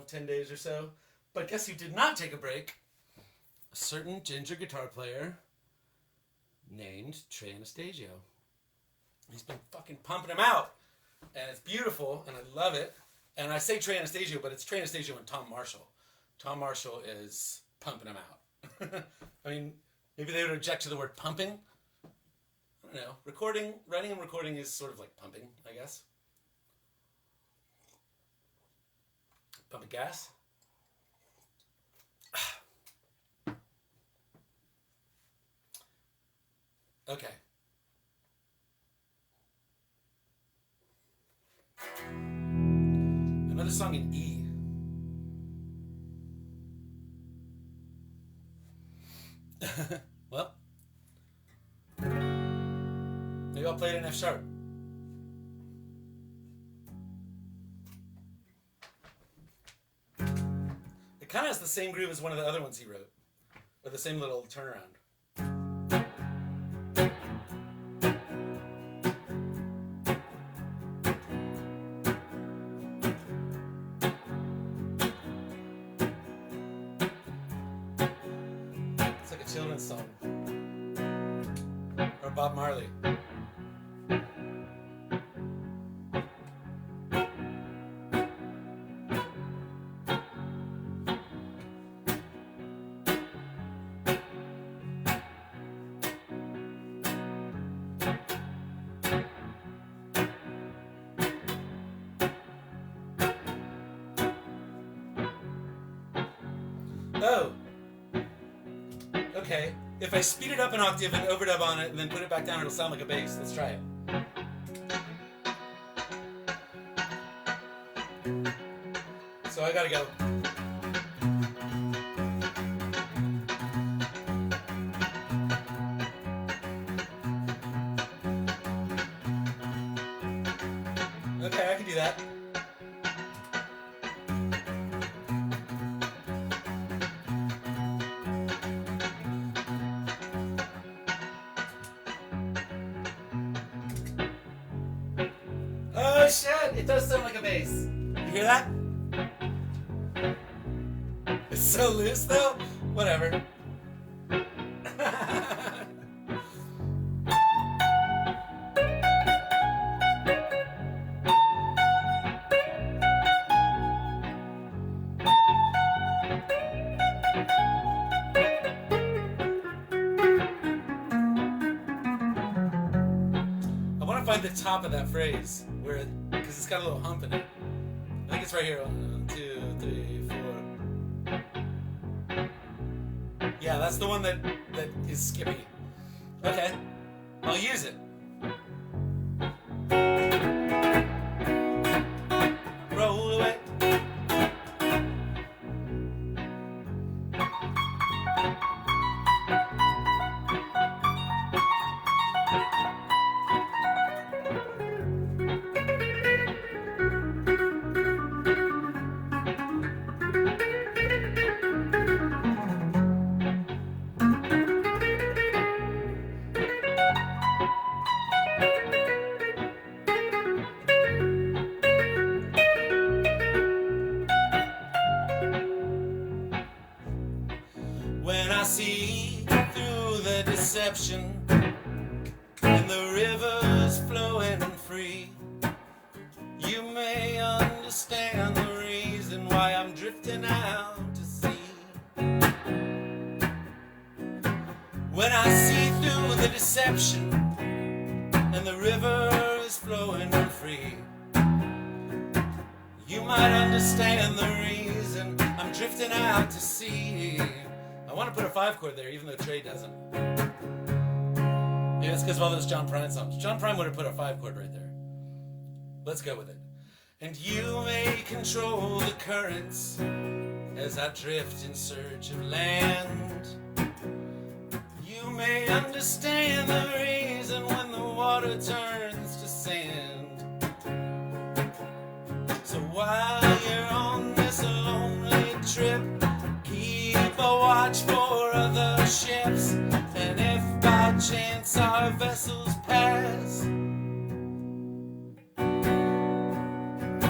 10 days or so. But guess who did not take a break? A certain ginger guitar player named Trey Anastasio. He's been fucking pumping them out. And it's beautiful, and I love it. And I say Trey Anastasio, but it's Trey Anastasio and Tom Marshall. Tom Marshall is pumping them out. I mean, maybe they would object to the word pumping. I don't know. Writing and recording is sort of like pumping, I guess. Pumping gas. Okay. Another song in E. Well, maybe I'll play it in F sharp. It kind of has the same groove as one of the other ones he wrote, or the same little turnaround. Children's song, or Bob Marley. Oh. Okay, if I speed it up an octave and overdub on it and then put it back down, it'll sound like a bass. Let's try it. So I gotta go. Okay, I can do that. Oh shit, it does sound like a bass. You hear that? It's so loose though? Whatever. The top of that phrase, where because it's got a little hump in it. I think it's right here. 1, 2, 3, 4. Yeah, that's the one that is skippy. Okay, I'll use it. Roll away. When I see through the deception and the rivers flowing free, you may understand the reason why I'm drifting out to sea. When I see through the deception and the river is flowing free, you might understand the reason I'm drifting out to sea. I want to put a 5 chord there, even though Trey doesn't. Maybe it's because of all those John Prine songs. John Prine would have put a 5 chord right there. Let's go with it. And you may control the currents as I drift in search of land. You may understand the reason when the water turns to sand. So while you're on this lonely trip, keep a watch for other ships, and if by chance our vessels pass.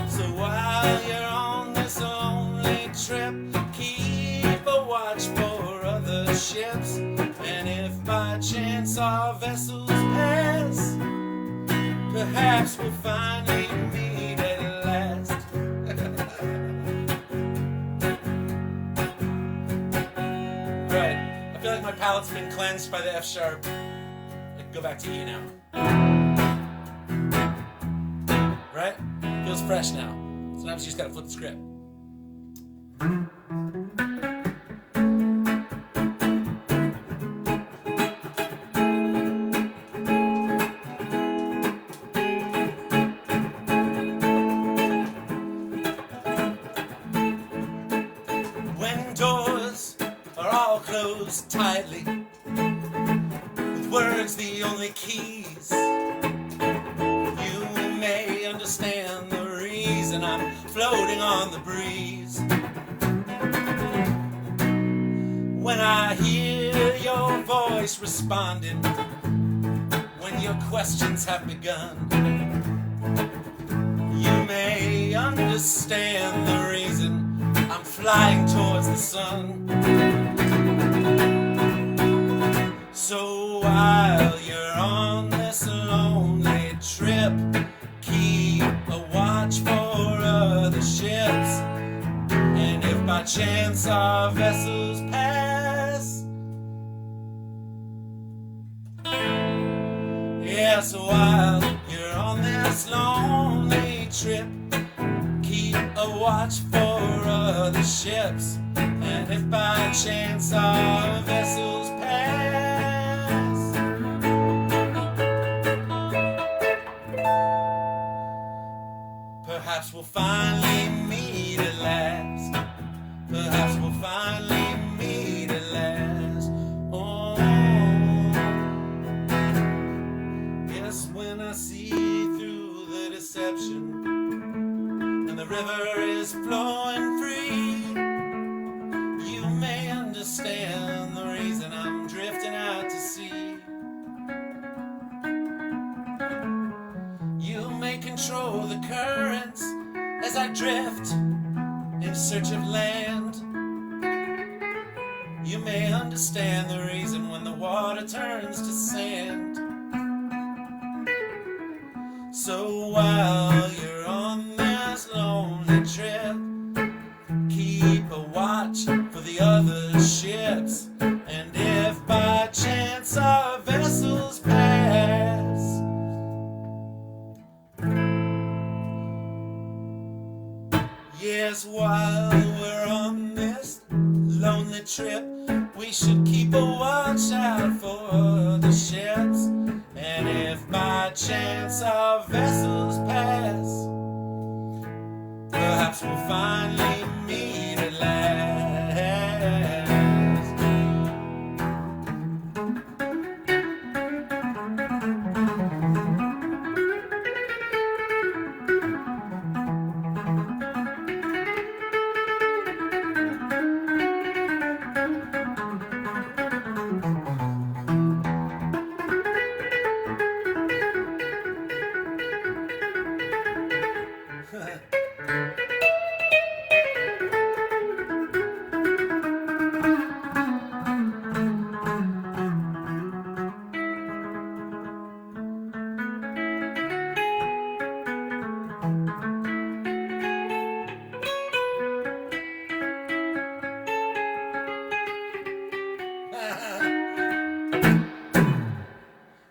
So while you're on this lonely trip, keep a watch for other ships, and if by chance our vessels pass, perhaps we'll finally meet at last. Right, I feel like my palate's been cleansed by the F sharp. I can go back to E now. Right? Feels fresh now. Sometimes you just gotta flip the script. When doors are all closed tightly, with words the only keys, you may understand the reason I'm floating on the breeze. When I hear your voice responding, when your questions have begun, you may understand the reason I'm flying towards the sun. So while you're on this lonely trip, keep a watch for other ships, and if by chance our vessels pass, yes, while you're on this lonely trip, keep a watch for other ships, and if by chance our vessels pass, perhaps we'll finally meet at last. Perhaps we'll finally meet at last. Oh, yes, when I see through the deception and the river is flowing free, you may understand the reason I'm drifting out to sea. You may control the currents as I drift in search of land. You may understand the reason when the water turns to sand. So while you're on this lonely trip, keep a watch for the other ships, and if by chance our vessels pass, yes, while we're on this lonely trip, we should keep a watch out for the ships, and if by chance our vessels pass, perhaps we'll finally meet at last.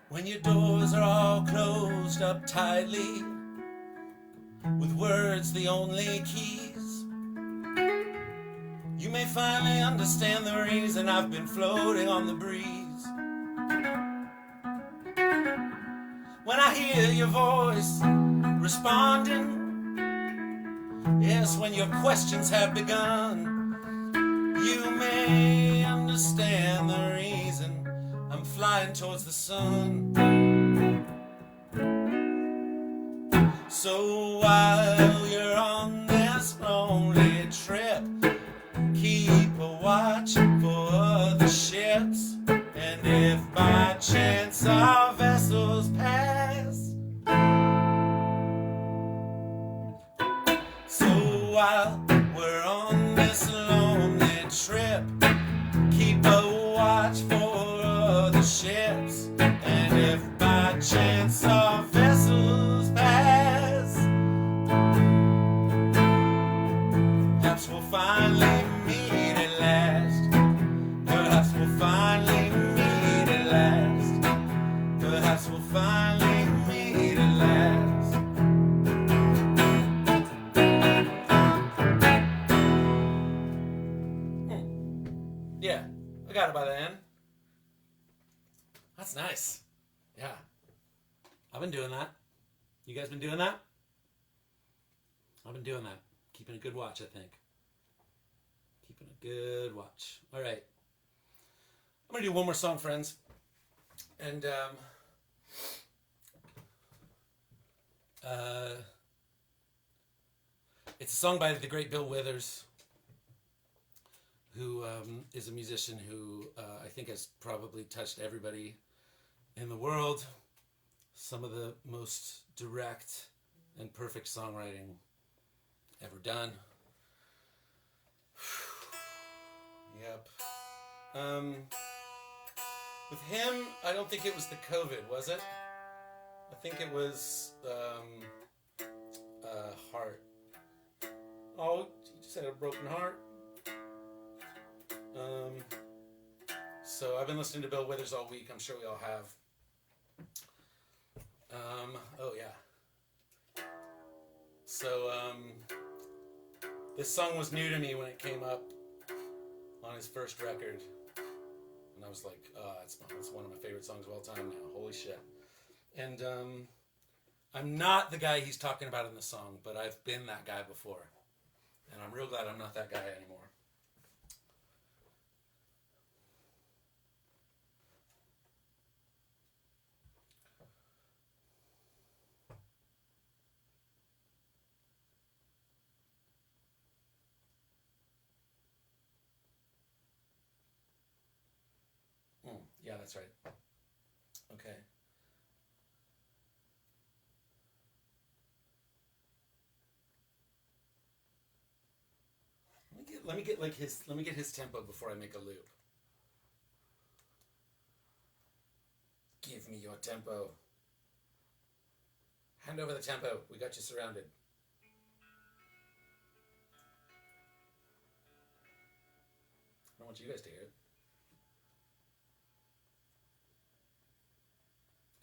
When your doors are all closed up tightly, with words the only keys, you may finally understand the reason I've been floating on the breeze. When I hear your voice responding, yes, when your questions have begun, I understand the reason I'm flying towards the sun. So while you're on this lonely trip, keep a watch for other ships. And if by chance our vessels pass, so while we're on this lonely trip, keep a watch for other ships. And if by chance our vessels pass, perhaps we'll finally meet at last. Perhaps we'll finally meet at last. Perhaps we'll finally meet at last. Yeah, I got it by the end. That's nice. Yeah. I've been doing that. You guys been doing that? I've been doing that. Keeping a good watch, I think. Keeping a good watch. All right. I'm going to do one more song, friends. And, it's a song by the great Bill Withers, who is a musician who I think has probably touched everybody in the world. Some of the most direct and perfect songwriting ever done. Yep. With him, I don't think it was the COVID, was it? I think it was heart. Oh, he just had a broken heart. So I've been listening to Bill Withers all week. I'm sure we all have. Oh yeah. So this song was new to me when it came up on his first record, and I was like, it's one of my favorite songs of all time now. Holy shit! And I'm not the guy he's talking about in the song, but I've been that guy before, and I'm real glad I'm not that guy anymore. Yeah, that's right. Okay. Let me get his tempo before I make a loop. Give me your tempo. Hand over the tempo. We got you surrounded. I don't want you guys to hear it.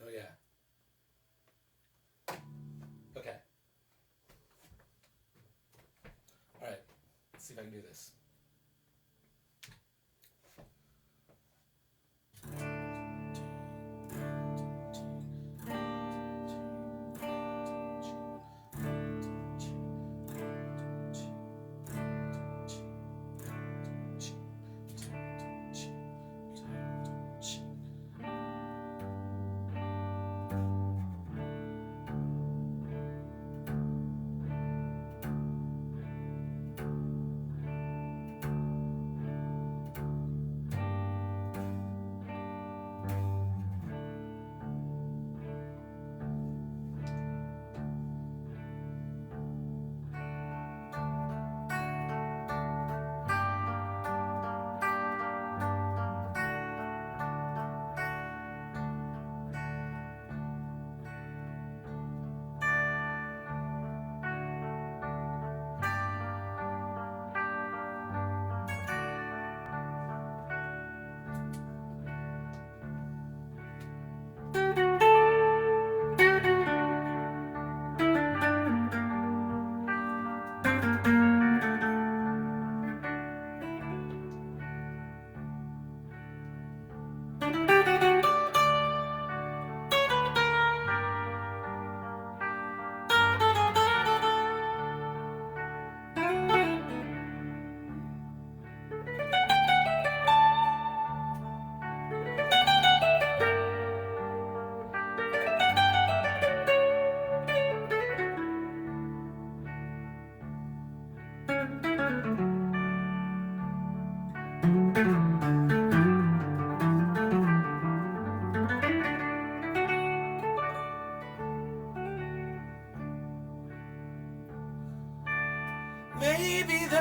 Oh yeah. Okay. All right. Let's see if I can do this.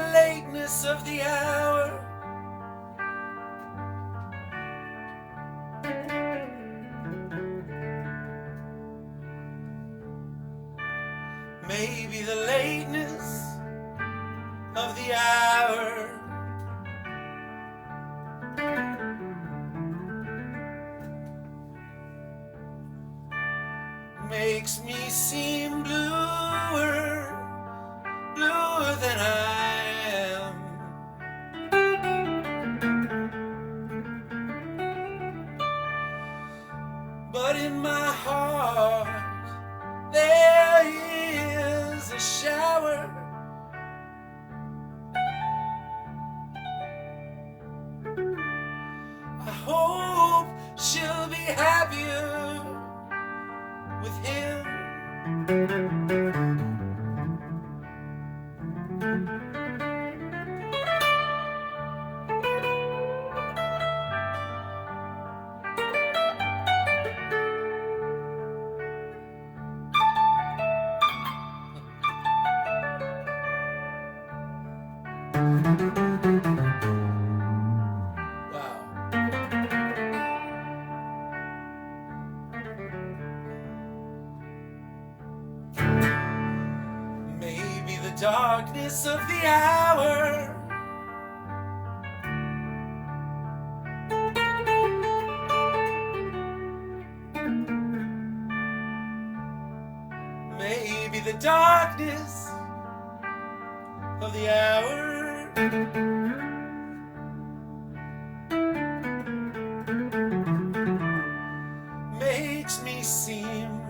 the lateness of the hour. Maybe the lateness of the hour makes me seem bluer than I am. But in my heart there is a shower. I hope she'll be happier with him. Darkness of the hour maybe the darkness of the hour makes me seem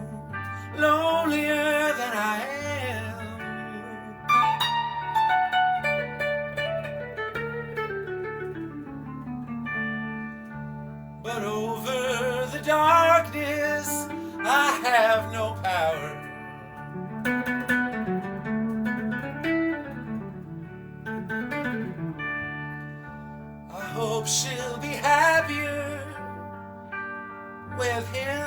lonelier than I am. But over the darkness I have no power. I hope she'll be happier with him.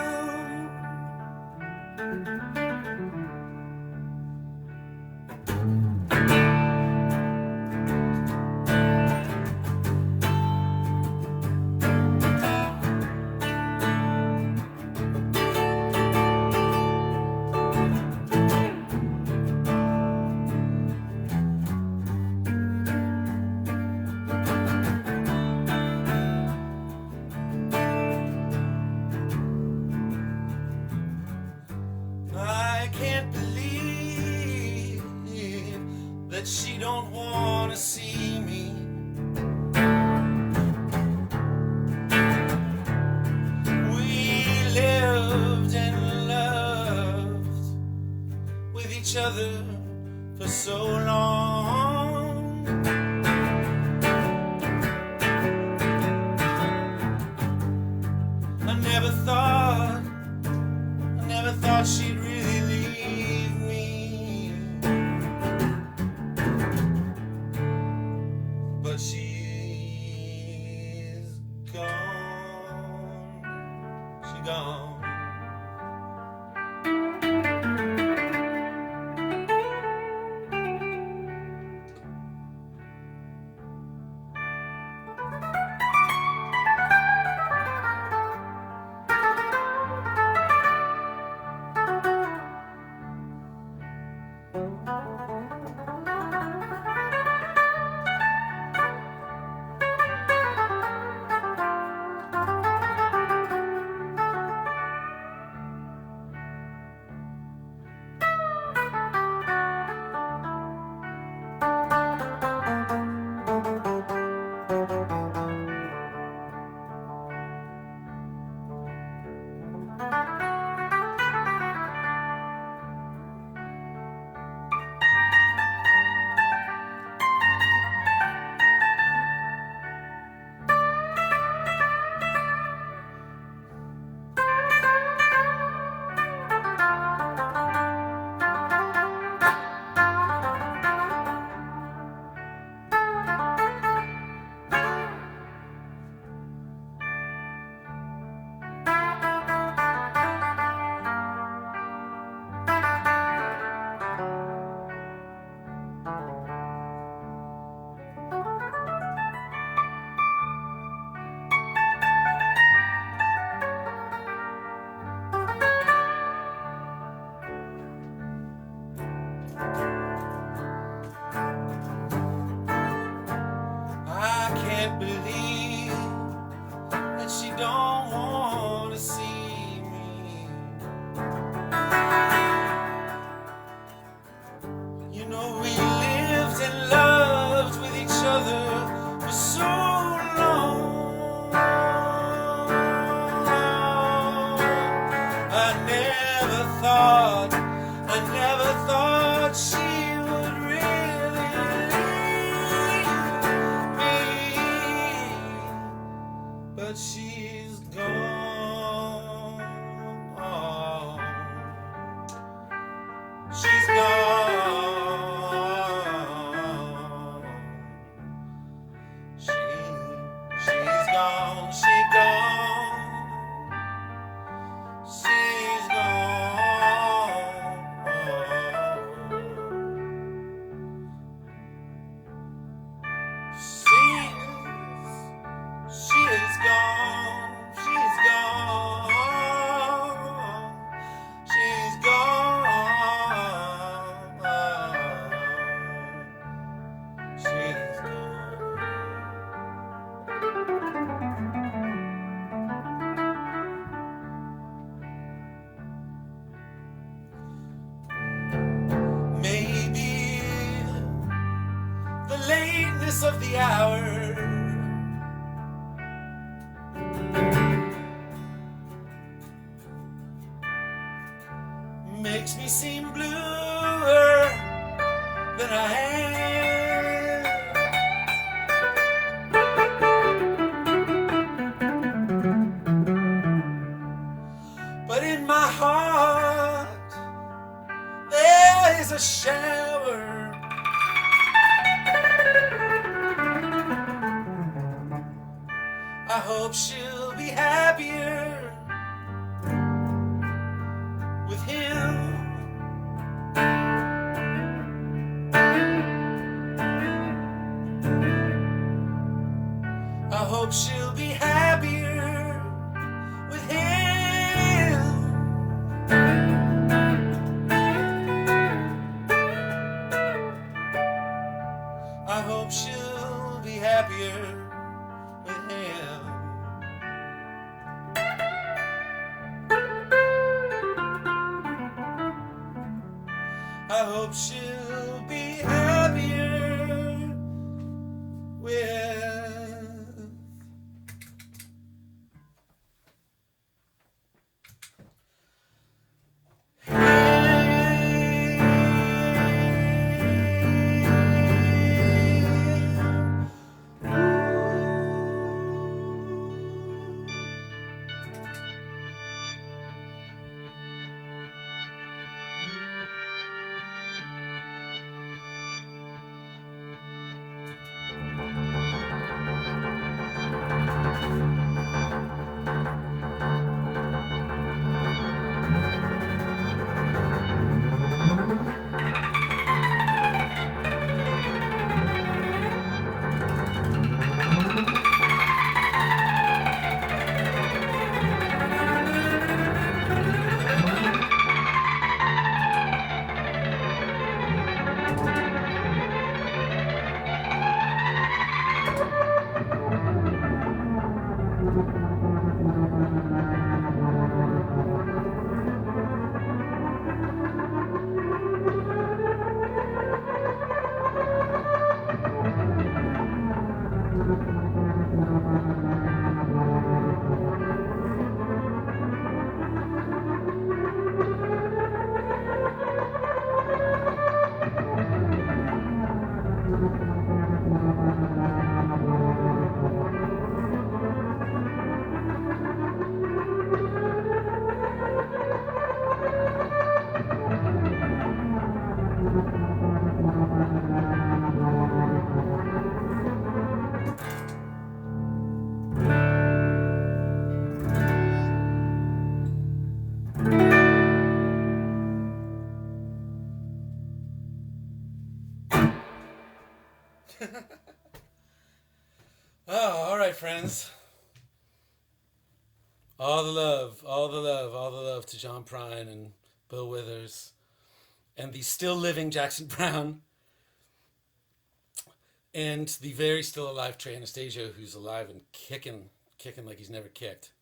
She don't want to see me. We lived and loved with each other for so long. I never thought she'd really leave me. But she's gone. She's gone. can't believe that she don't want to see me. You know, we lived and loved with each other for so long. I never thought she would really leave me, but she's gone. She's gone. She's gone. She's gone. She's gone. She is gone. She's gone. She's gone. She's gone. Maybe the lateness of the hour makes me seem bluer than I am. But in my heart there is a shower. I hope she'll be happier with him. I hope she'll be happier with him. I hope she'll be happier with him. I hope she'll be happier with Oh, all right, friends. All the love to John Prine and Bill Withers and the still living Jackson Browne. and the very still alive Trey Anastasio, who's alive and kicking like he's never kicked.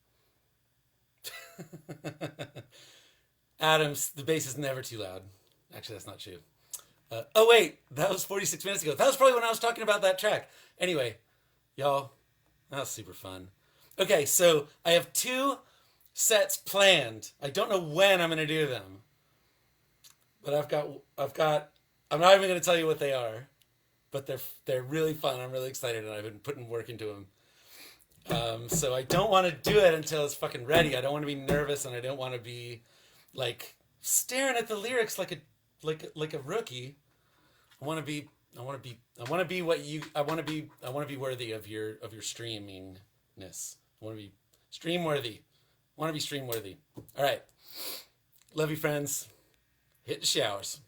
Adams, the bass is never too loud. Actually, that's not true. Oh wait, that was 46 minutes ago. That was probably when I was talking about that track. Anyway, y'all, that was super fun. Okay, so I have 2 sets planned. I don't know when I'm going to do them. But I'm not even going to tell you what they are. But they're really fun. I'm really excited, and I've been putting work into them. So I don't want to do it until it's fucking ready. I don't want to be nervous, and I don't want to be like staring at the lyrics like a rookie. I want to be worthy of your streamingness. I want to be stream worthy. All right. Love you, friends. Hit the showers.